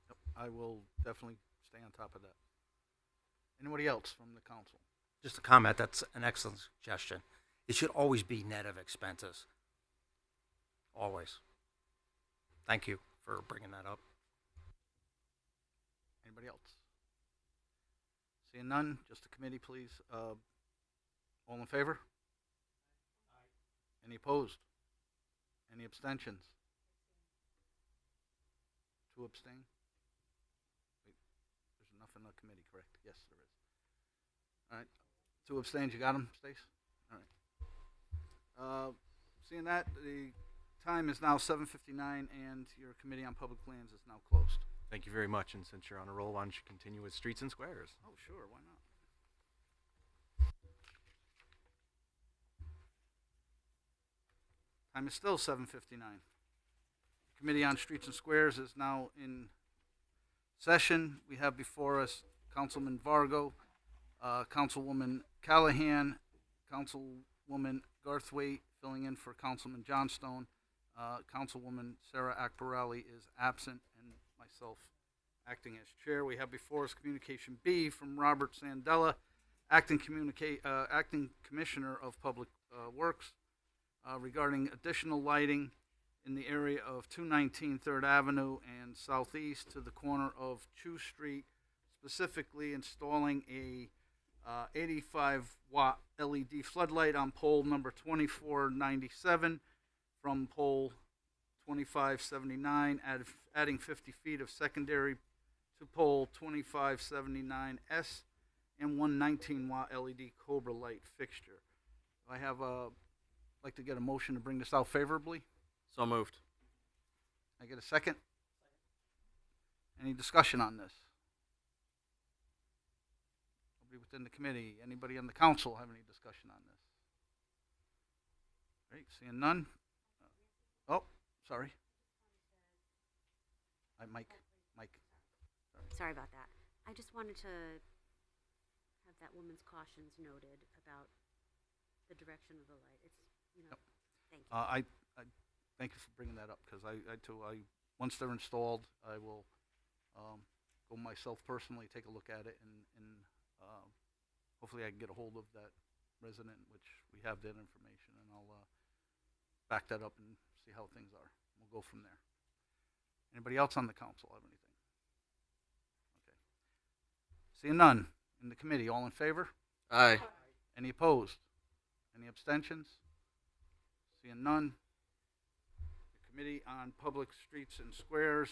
Yep, I will definitely stay on top of that. Anybody else from the council? Just a comment, that's an excellent suggestion. It should always be net of expenses. Always. Thank you for bringing that up. Anybody else? Seeing none, just the committee, please. All in favor? Any opposed? Any abstentions? 2 abstain? Wait, there's enough in the committee, correct? Yes, there is. All right, 2 abstains, you got them, Stace? All right. Seeing that, the time is now 7:59, and your Committee on Public Lands is now closed. Thank you very much, and since you're on a roll, why don't you continue with streets and squares? Oh, sure, why not? Time is still 7:59. Committee on Streets and Squares is now in session. We have before us Councilman Vargo, Councilwoman Callahan, Councilwoman Garthwaite filling in for Councilman Johnstone. Councilwoman Sarah Akbarali is absent, and myself acting as chair. We have before us Communication B from Robert Sandella, Acting Commissioner of Public Works, regarding additional lighting in the area of 219 3rd Avenue and southeast to the corner of Chew Street, specifically installing a 85-watt LED floodlight on pole number 2497 from pole 2579, adding 50 feet of secondary to pole 2579S, and one 19-watt LED Cobra light fixture. I have like to get a motion to bring this out favorably. So moved. I get a second? Any discussion on this? Nobody within the committee, anybody on the council have any discussion on this? Great, seeing none. Oh, sorry. Mike. Sorry about that. I just wanted to have that woman's cautions noted about the direction of the light. It's, Yep. Thank you. I thank you for bringing that up, because I once they're installed, I will go myself personally, take a look at it, and hopefully I can get a hold of that resident, which we have that information, and I'll back that up and see how things are. We'll go from there. Anybody else on the council have anything? Okay. Seeing none in the committee, all in favor? Aye. Any opposed? Any abstentions? Seeing none. The Committee on Public Streets and Squares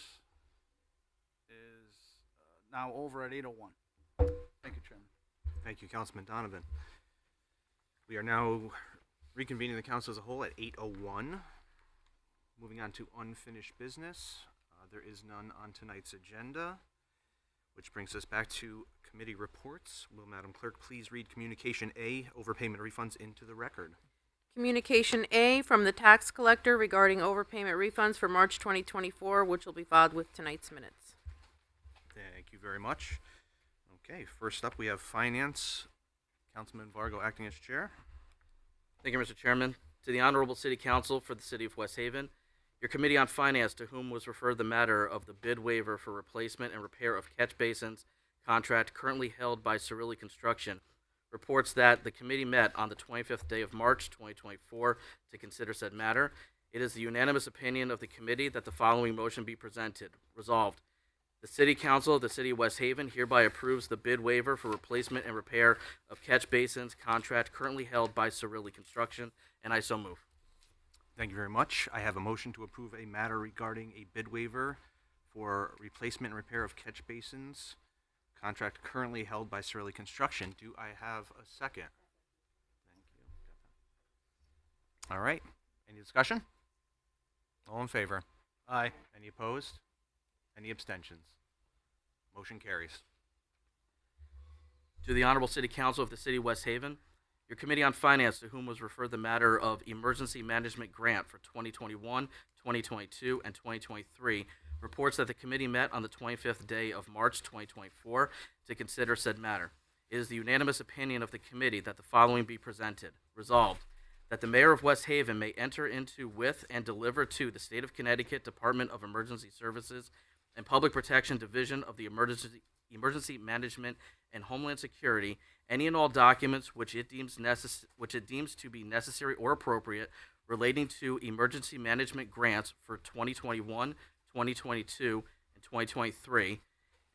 is now over at 8:01. Thank you, Chairman. Thank you, Councilman Donovan. We are now reconvening the council as a whole at 8:01. Moving on to unfinished business. There is none on tonight's agenda, which brings us back to committee reports. Will Madam Clerk please read Communication A, overpayment refunds, into the record? Communication A from the tax collector regarding overpayment refunds for March 2024, which will be filed with tonight's minutes. Thank you very much. Okay, first up we have Finance. Councilman Vargo acting as chair. Thank you, Mr. Chairman. To the Honorable City Council for the City of West Haven, your Committee on Finance, to whom was referred the matter of the bid waiver for replacement and repair of catch basins contract currently held by Cirilli Construction, reports that the committee met on the 25th day of March 2024 to consider said matter. It is the unanimous opinion of the committee that the following motion be presented. Resolved, the City Council of the City of West Haven hereby approves the bid waiver for replacement and repair of catch basins contract currently held by Cirilli Construction, and I so move. Thank you very much. I have a motion to approve a matter regarding a bid waiver for replacement and repair of catch basins, contract currently held by Surly Construction. Do I have a second? Thank you. All right. Any discussion? All in favor? Aye. Any opposed? Any abstentions? Motion carries. To the Honorable City Council of the City of West Haven, your Committee on Finance, to whom was referred the matter of Emergency Management Grant for 2021, 2022, and 2023, reports that the committee met on the 25th day of March 2024 to consider said matter. It is the unanimous opinion of the committee that the following be presented. Resolved, that the Mayor of West Haven may enter into with and deliver to the State of Connecticut Department of Emergency Services and Public Protection Division of the Emergency Management and Homeland Security any and all documents which it deems to be necessary or appropriate relating to emergency management grants for 2021, 2022, and 2023.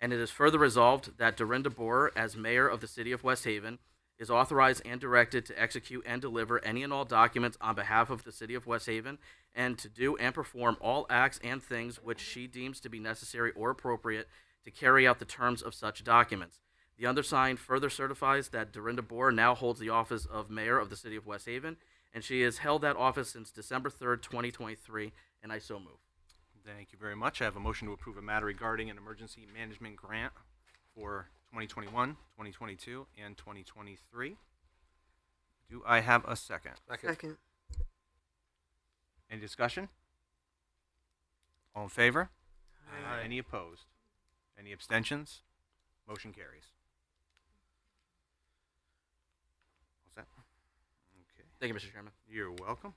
And it is further resolved that Dorinda Boer, as Mayor of the City of West Haven, is authorized and directed to execute and deliver any and all documents on behalf of the City of West Haven and to do and perform all acts and things which she deems to be necessary or appropriate to carry out the terms of such documents. The undersigned further certifies that Dorinda Boer now holds the office of Mayor of the City of West Haven, and she has held that office since December 3rd, 2023, and I so move. Thank you very much. I have a motion to approve a matter regarding an emergency management grant for 2021, 2022, and 2023. Do I have a second? Second. Any discussion? All in favor? Aye. Any opposed? Any abstentions? Motion carries. What's that? Okay. Thank you, Mr. Chairman. You're welcome.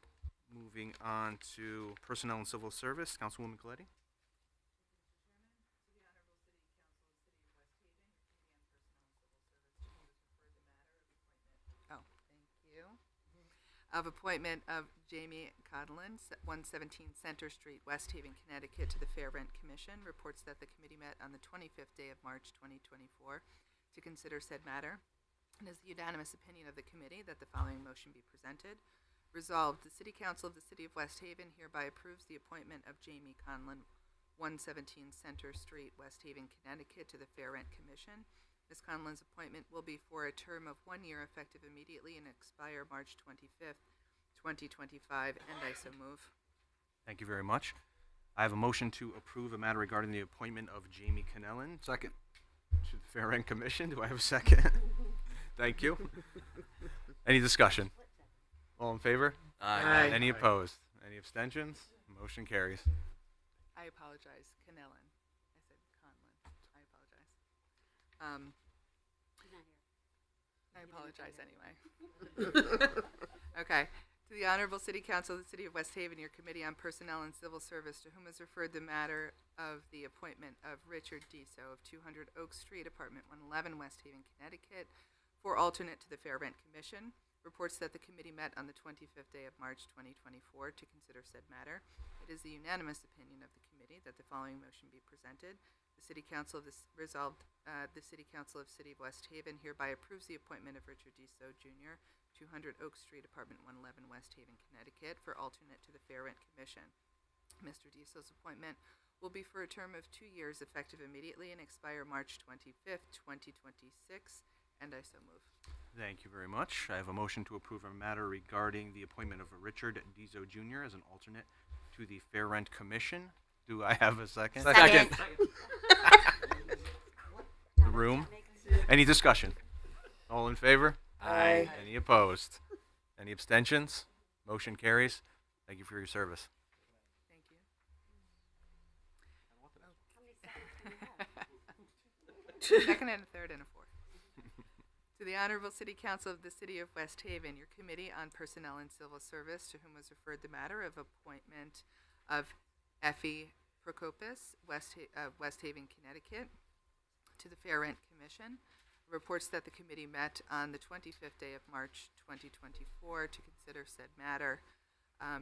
Moving on to Personnel and Civil Service, Councilwoman Coletti. Oh, thank you. Of appointment of Jamie Codlin, 117 Center Street, West Haven, Connecticut, to the Fair Rent Commission, reports that the committee met on the 25th day of March 2024 to consider said matter. It is the unanimous opinion of the committee that the following motion be presented. Resolved, the City Council of the City of West Haven hereby approves the appointment of Jamie Conlon, 117 Center Street, West Haven, Connecticut, to the Fair Rent Commission. Ms. Conlon's appointment will be for a term of 1 year effective immediately and expire March 25th, 2025, and I so move. Thank you very much. I have a motion to approve a matter regarding the appointment of Jamie Connellan. Second. To the Fair Rent Commission. Do I have a second? Thank you. Any discussion? All in favor? Aye. Any opposed? Any abstentions? Motion carries. I apologize, Connellan. I said Conlon. I apologize. I apologize anyway. Okay. To the Honorable City Council of the City of West Haven, your Committee on Personnel and Civil Service, to whom is referred the matter of the appointment of Richard Deso of 200 Oak Street, Apartment 111, West Haven, Connecticut, for alternate to the Fair Rent Commission, reports that the committee met on the 25th day of March 2024 to consider said matter. It is the unanimous opinion of the committee that the following motion be presented. The City Council of the City Council of City of West Haven hereby approves the appointment of Richard Deso Jr., 200 Oak Street, Apartment 111, West Haven, Connecticut, for alternate to the Fair Rent Commission. Mr. Deso's appointment will be for a term of 2 years effective immediately and expire March 25th, 2026, and I so move. Thank you very much. I have a motion to approve a matter regarding the appointment of Richard Deso Jr. as an alternate to the Fair Rent Commission. Do I have a second? Second. The room. Any discussion? All in favor? Aye. Any opposed? Any abstentions? Motion carries. Thank you for your service. Thank you. Second and a third and a fourth. To the Honorable City Council of the City of West Haven, your Committee on Personnel and Civil Service, to whom was referred the matter of appointment of Effie Procopis, West Haven, Connecticut, to the Fair Rent Commission, reports that the committee met on the 25th day of March 2024 to consider said matter.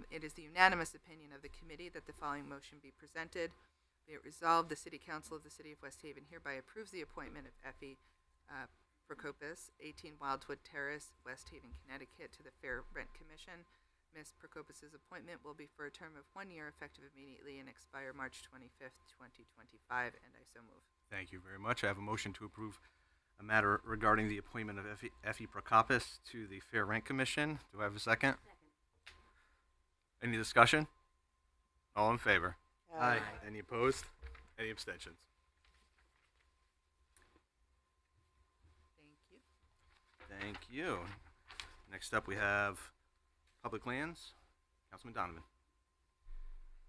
It is the unanimous opinion of the committee that the following motion be presented. Be it resolved, the City Council of the City of West Haven hereby approves the appointment of Effie Procopis, 18 Wildwood Terrace, West Haven, Connecticut, to the Fair Rent Commission. Ms. Prokopis's appointment will be for a term of 1 year effective immediately and expire March 25th, 2025, and I so move. Thank you very much. I have a motion to approve a matter regarding the appointment of Effie Prokopis to the Fair Rent Commission. Do I have a second? Any discussion? All in favor? Aye. Any opposed? Any abstentions? Thank you. Thank you. Next up, we have Public Lands. Councilman Donovan.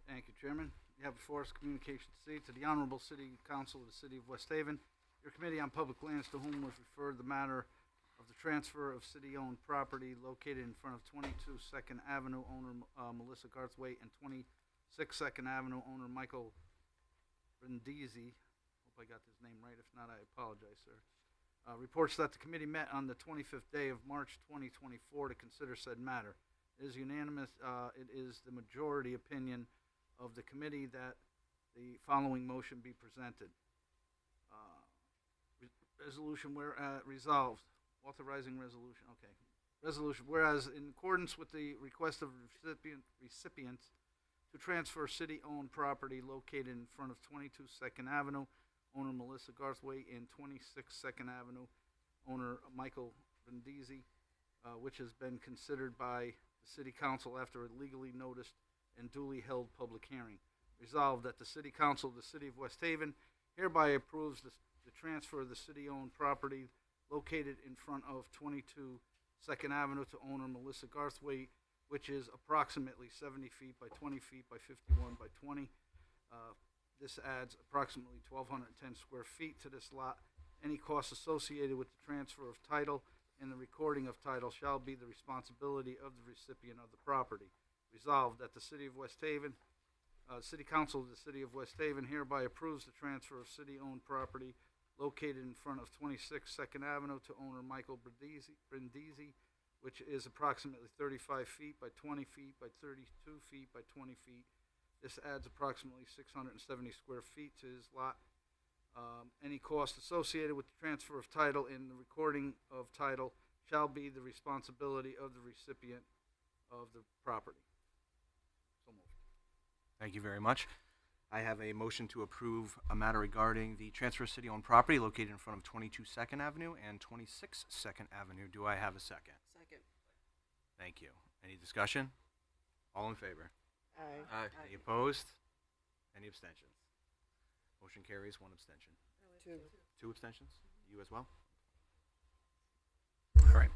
Thank you, Chairman. You have before us Communication C to the Honorable City Council of the City of West Haven. Your Committee on Public Lands, to whom was referred the matter of the transfer of city-owned property located in front of 22 Second Avenue, owner Melissa Garthwaite, and 26 Second Avenue, owner Michael Brindisi. Hope I got his name right. If not, I apologize, sir. Reports that the committee met on the 25th day of March 2024 to consider said matter. It is unanimous. It is the majority opinion of the committee that the following motion be presented. Resolution where resolved, authorizing resolution. Okay, resolution. Whereas in accordance with the request of recipients to transfer city-owned property located in front of 22 Second Avenue, owner Melissa Garthwaite, and 26 Second Avenue, owner Michael Brindisi, which has been considered by the City Council after a legally noticed and duly held public hearing. Resolved that the City Council of the City of West Haven hereby approves the transfer of the city-owned property located in front of 22 Second Avenue to owner Melissa Garthwaite, which is approximately 70 feet by 20 feet by 51 by 20. This adds approximately 1,210 square feet to this lot. Any costs associated with the transfer of title and the recording of title shall be the responsibility of the recipient of the property. Resolved that the City of West Haven, City Council of the City of West Haven hereby approves the transfer of city-owned property located in front of 26 Second Avenue to owner Michael Brindisi, which is approximately 35 feet by 20 feet by 32 feet by 20 feet. This adds approximately 670 square feet to his lot. Any cost associated with the transfer of title and the recording of title shall be the responsibility of the recipient of the property. So moved. Thank you very much. I have a motion to approve a matter regarding the transfer of city-owned property located in front of 22 Second Avenue and 26 Second Avenue. Do I have a second? Second. Thank you. Any discussion? All in favor? Aye. Any opposed? Any abstentions? Motion carries. One abstention. Two. Two abstentions? You as well? All right.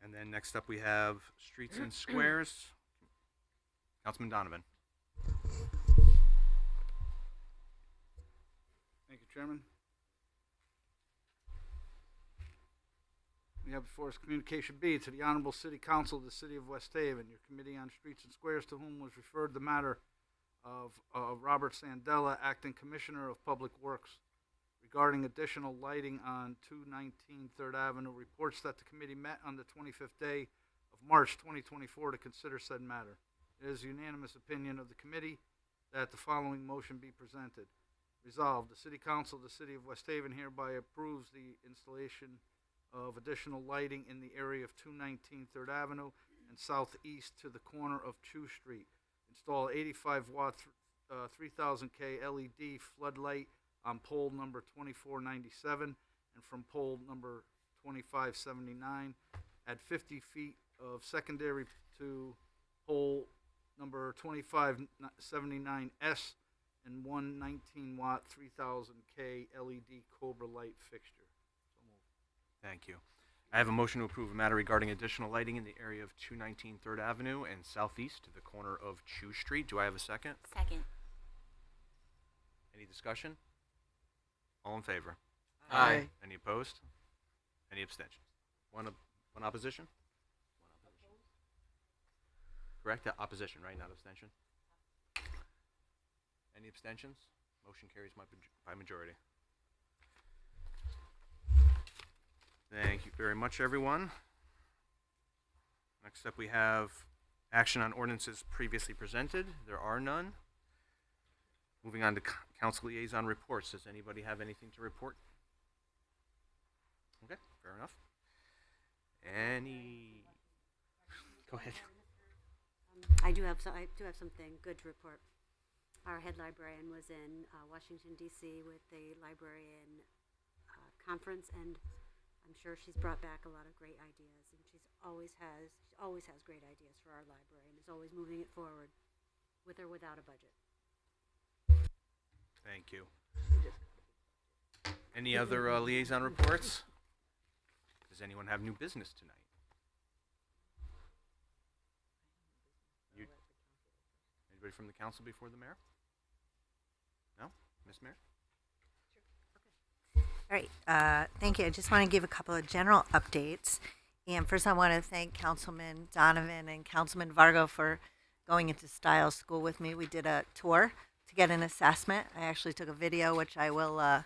And then next up we have Streets and Squares. Councilman Donovan. Thank you, Chairman. We have before us Communication B to the Honorable City Council of the City of West Haven. Your Committee on Streets and Squares, to whom was referred the matter of Robert Sandella, Acting Commissioner of Public Works, regarding additional lighting on 219 3rd Avenue, reports that the committee met on the 25th day of March 2024 to consider said matter. It is unanimous opinion of the committee that the following motion be presented. Resolved, the City Council of the City of West Haven hereby approves the installation of additional lighting in the area of 219 3rd Avenue and southeast to the corner of Chew Street. Install 85-watt 3000K LED floodlight on pole number 2497 and from pole number 2579 at 50 feet of secondary to pole number 2579S and one 19-watt 3000K LED Cobra light fixture. So moved. Thank you. I have a motion to approve a matter regarding additional lighting in the area of 219 3rd Avenue and southeast to the corner of Chew Street. Do I have a second? Second. Any discussion? All in favor? Aye. Any opposed? Any abstentions? One opposition? Correct? Opposition, right? Not abstention? Any abstentions? Motion carries by majority. Thank you very much, everyone. Next up, we have action on ordinances previously presented. There are none. Moving on to council liaison reports. Does anybody have anything to report? Okay, fair enough. Any? Go ahead. I do have something good to report. Our head librarian was in Washington D.C. with the librarian conference, and I'm sure she's brought back a lot of great ideas. And she always has great ideas for our library, and is always moving it forward, with or without a budget. Thank you. Any other liaison reports? Does anyone have new business tonight? Anybody from the council before the mayor? No? Miss Mayor? All right, thank you. I just want to give a couple of general updates. And first, I want to thank Councilman Donovan and Councilman Vargo for going into Style School with me. We did a tour to get an assessment. I actually took a video, which I will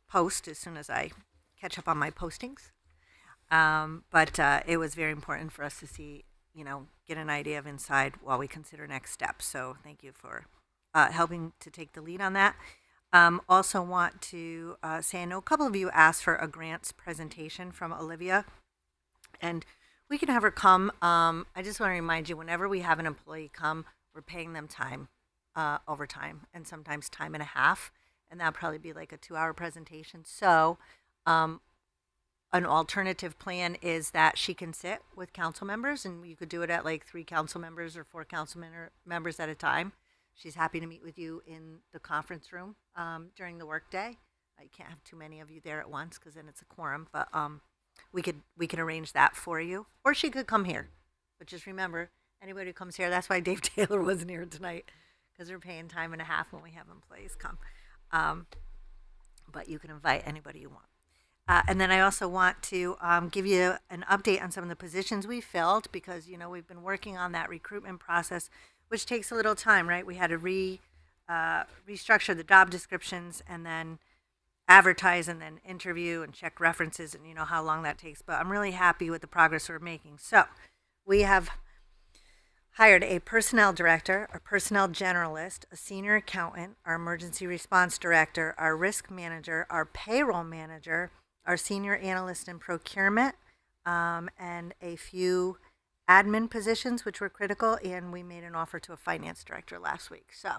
post as soon as I catch up on my postings. But it was very important for us to see, get an idea of inside while we consider next steps. So thank you for helping to take the lead on that. Also want to say, I know a couple of you asked for a grants presentation from Olivia, and we can have her come. I just want to remind you, whenever we have an employee come, we're paying them time, overtime, and sometimes time and a half, and that'll probably be like a 2-hour presentation. So an alternative plan is that she can sit with council members, and you could do it at like 3 council members or 4 council members at a time. She's happy to meet with you in the conference room during the workday. You can't have too many of you there at once because then it's a quorum. But we could arrange that for you, or she could come here. But just remember, anybody who comes here, that's why Dave Taylor wasn't here tonight, because we're paying time and a half when we have employees come. But you can invite anybody you want. And then I also want to give you an update on some of the positions we filled, because we've been working on that recruitment process, which takes a little time, right? We had to restructure the job descriptions and then advertise and then interview and check references, and you know how long that takes. But I'm really happy with the progress we're making. So we have hired a personnel director, a personnel generalist, a senior accountant, our emergency response director, our risk manager, our payroll manager, our senior analyst in procurement, and a few admin positions, which were critical, and we made an offer to a finance director last week. So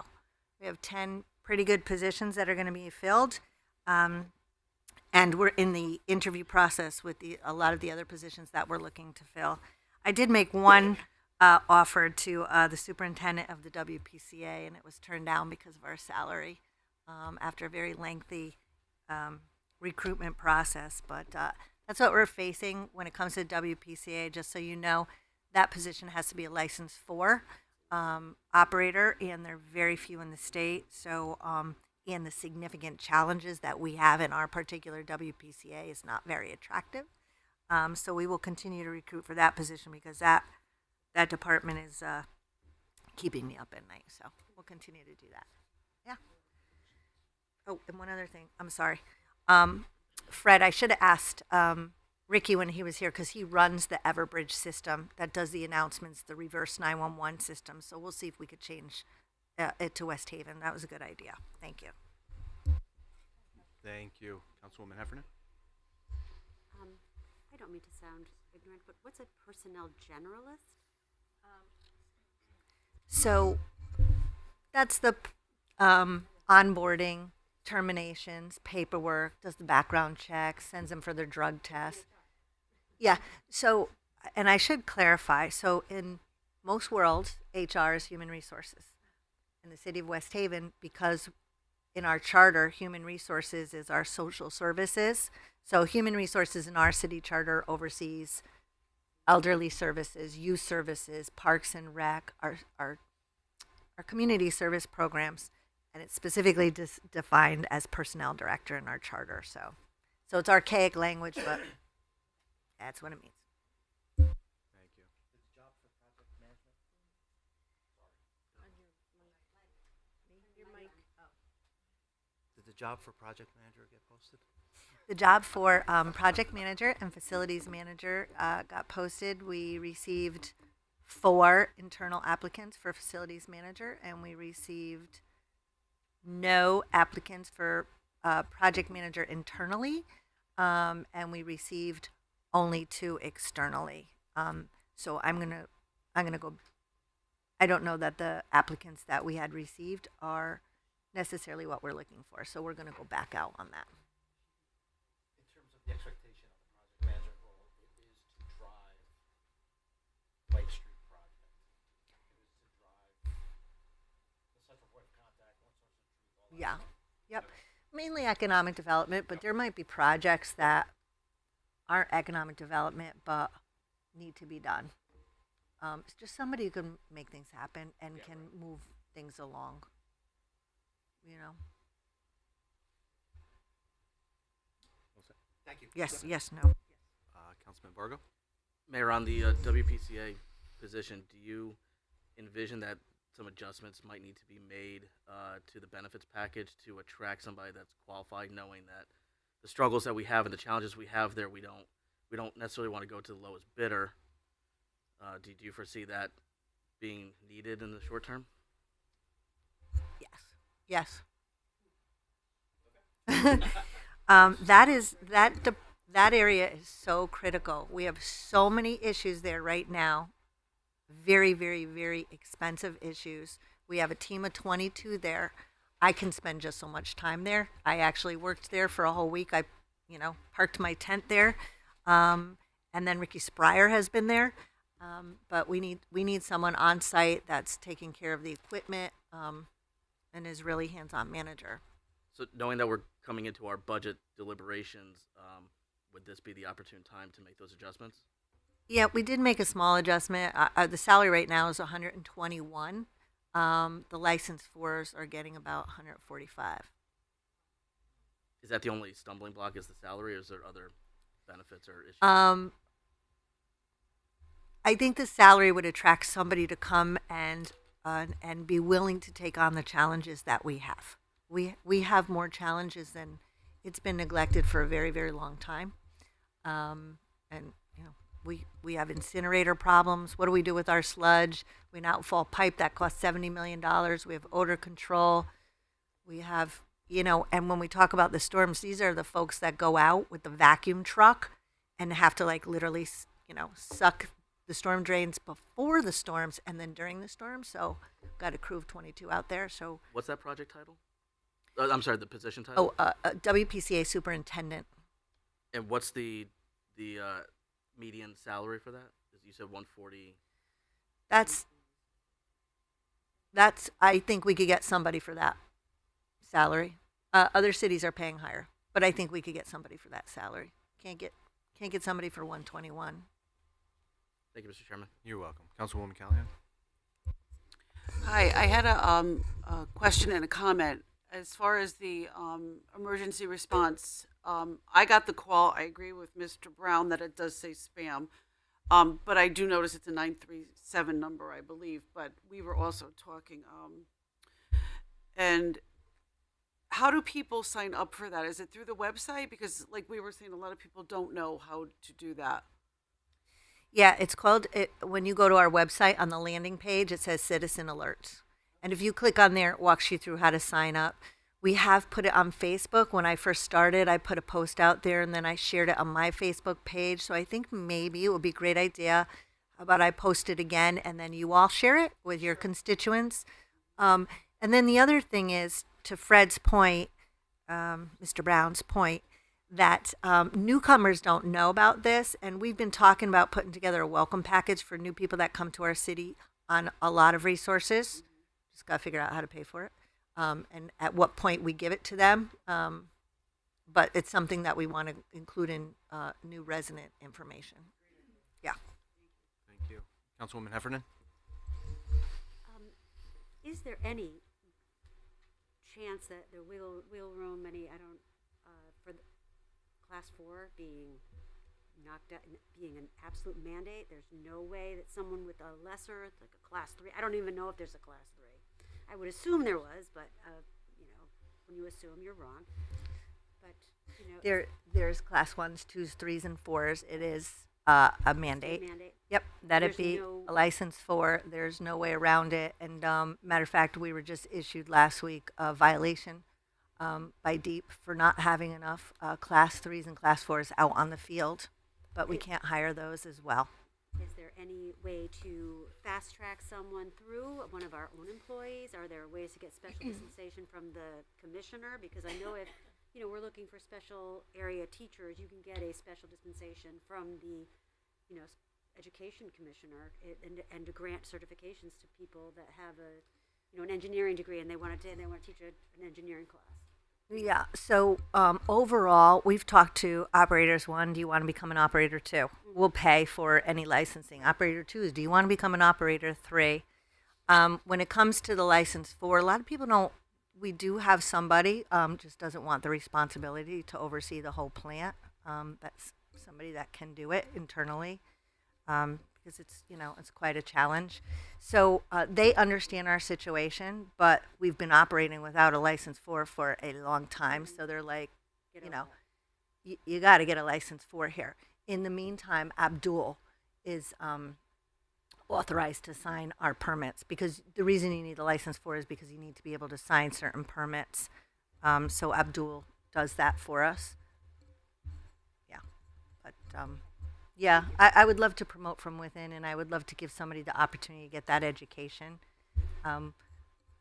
we have 10 pretty good positions that are going to be filled, and we're in the interview process with a lot of the other positions that we're looking to fill. I did make one offer to the superintendent of the WPCA, and it was turned down because of our salary after a very lengthy recruitment process. But that's what we're facing when it comes to WPCA. Just so you know, that position has to be a licensed 4 operator, and there are very few in the state. So, and the significant challenges that we have in our particular WPCA is not very attractive. So we will continue to recruit for that position, because that department is keeping me up at night. So we'll continue to do that. Yeah. Oh, and one other thing. I'm sorry. Fred, I should have asked Ricky when he was here, because he runs the Everbridge system that does the announcements, the reverse 911 system. So we'll see if we could change it to West Haven. That was a good idea. Thank you. Thank you. Councilwoman Heffernan? I don't mean to sound ignorant, but what's a personnel generalist? So that's the onboarding, terminations, paperwork, does the background check, sends them for their drug test. Yeah. So, and I should clarify, so in most worlds, HR is human resources. In the city of West Haven, because in our charter, human resources is our social services. So human resources in our city charter oversees elderly services, youth services, parks and rec, our community service programs, and it's specifically defined as personnel director in our charter. So it's archaic language, but that's what it means. Thank you. Did the job for project manager get posted? The job for project manager and facilities manager got posted. We received 4 internal applicants for facilities manager, and we received no applicants for project manager internally, and we received only to externally. So I'm gonna go. I don't know that the applicants that we had received are necessarily what we're looking for. So we're gonna go back out on that. In terms of the expectation of the project manager role, it is to drive White Street project. It is to drive the central point of contact, one source of truth, all that Yeah. stuff. Yep. Mainly economic development, but there might be projects that aren't economic development but need to be done. It's just somebody who can make things happen and can move things along. You know? Thank you. Yes, yes, no. Councilman Bargo? Mayor, on the WPCA position, do you envision that some adjustments might need to be made to the benefits package to attract somebody that's qualified, knowing that the struggles that we have and the challenges we have there, we don't necessarily want to go to the lowest bidder. Do you foresee that being needed in the short term? Yes. That area is so critical. We have so many issues there right now. Very, very, very expensive issues. We have a team of 22 there. I can spend just so much time there. I actually worked there for a whole week. I, parked my tent there. And then Ricky Spryer has been there. But we need someone on site that's taking care of the equipment and is really hands-on manager. So knowing that we're coming into our budget deliberations, would this be the opportune time to make those adjustments? Yeah, we did make a small adjustment. The salary right now is 121. The license fours are getting about 145. Is that the only stumbling block, is the salary, or is there other benefits or issues? I think the salary would attract somebody to come and be willing to take on the challenges that we have. We have more challenges than it's been neglected for a very, very long time. And we have incinerator problems. What do we do with our sludge? We have an outfall pipe that costs $70 million. We have odor control. We have, and when we talk about the storms, these are the folks that go out with the vacuum truck and have to literally, suck the storm drains before the storms and then during the storm. So got a crew of 22 out there. So what's that project title? I'm sorry, the position title? WPCA superintendent. And what's the median salary for that? You said 140. That's I think we could get somebody for that salary. Other cities are paying higher, but I think we could get somebody for that salary. Can't get somebody for 121. Thank you, Mr. Chairman. You're welcome. Councilwoman Callahan? Hi, I had a question and a comment. As far as the emergency response, I got the call. I agree with Mr. Brown that it does say spam, but I do notice it's a 937 number, I believe. But we were also talking, and how do people sign up for that? Is it through the website? Because like we were saying, a lot of people don't know how to do that. Yeah, it's called, when you go to our website on the landing page, it says Citizen Alerts. And if you click on there, it walks you through how to sign up. We have put it on Facebook. When I first started, I put a post out there and then I shared it on my Facebook page. So I think maybe it would be a great idea. How about I post it again and then you all share it with your constituents? And then the other thing is, to Fred's point, Mr. Brown's point, that newcomers don't know about this, and we've been talking about putting together a welcome package for new people that come to our city on a lot of resources. Just got to figure out how to pay for it, and at what point we give it to them. But it's something that we want to include in new resident information. Yeah. Thank you. Councilwoman Heffernan? Is there any chance that the wheel room, for the Class 4 being knocked out, being an absolute mandate? There's no way that someone with a lesser, like a Class 3, I don't even know if there's a Class 3. I would assume there was, but when you assume, you're wrong. But there's Class 1s, 2s, 3s, and 4s. It is a mandate. Yep, that'd be a license for. There's no way around it. And matter of fact, we were just issued last week a violation by DEEP for not having enough Class 3s and Class 4s out on the field. but we can't hire those as well. Is there any way to fast track someone through one of our own employees? Are there ways to get special dispensation from the commissioner? Because I know if, we're looking for special area teachers, you can get a special dispensation from the, education commissioner and to grant certifications to people that have an engineering degree and they want to teach an engineering class. Yeah, so overall, we've talked to operators 1, do you want to become an operator 2? We'll pay for any licensing. Operator 2 is, do you want to become an operator 3? When it comes to the license 4, a lot of people don't, we do have somebody, just doesn't want the responsibility to oversee the whole plant. That's somebody that can do it internally. Because it's quite a challenge. So they understand our situation, but we've been operating without a license for a long time. So they're like, you got to get a license for here. In the meantime, Abdul is authorized to sign our permits, because the reason you need a license for is because you need to be able to sign certain permits. So Abdul does that for us. Yeah, but yeah, I would love to promote from within, and I would love to give somebody the opportunity to get that education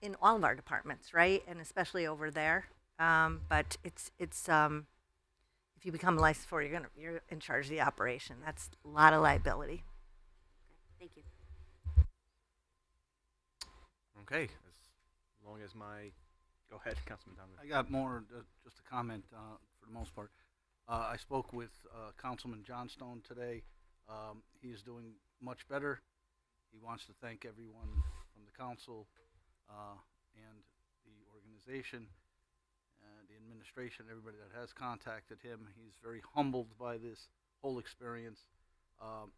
in all of our departments, right? And especially over there. But it's if you become a licensed for, you're in charge of the operation. That's a lot of liability. Thank you. Okay, as long as go ahead, Councilman Donovan. I got more, just a comment for the most part. I spoke with Councilman Johnstone today. He is doing much better. He wants to thank everyone from the council and the organization and the administration, everybody that has contacted him. He's very humbled by this whole experience.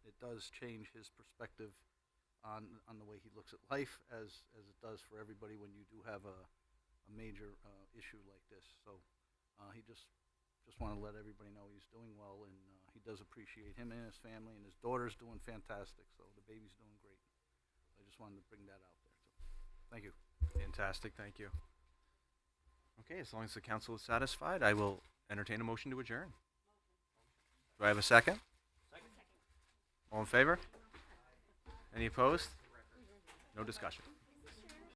It does change his perspective on the way he looks at life, as it does for everybody when you do have a major issue like this. So he just want to let everybody know he's doing well, and he does appreciate him and his family, and his daughter's doing fantastic, so the baby's doing great. I just wanted to bring that out there. So, thank you. Fantastic, thank you. Okay, as long as the council is satisfied, I will entertain a motion to adjourn. Do I have a second? Second. All in favor? Any opposed? No discussion.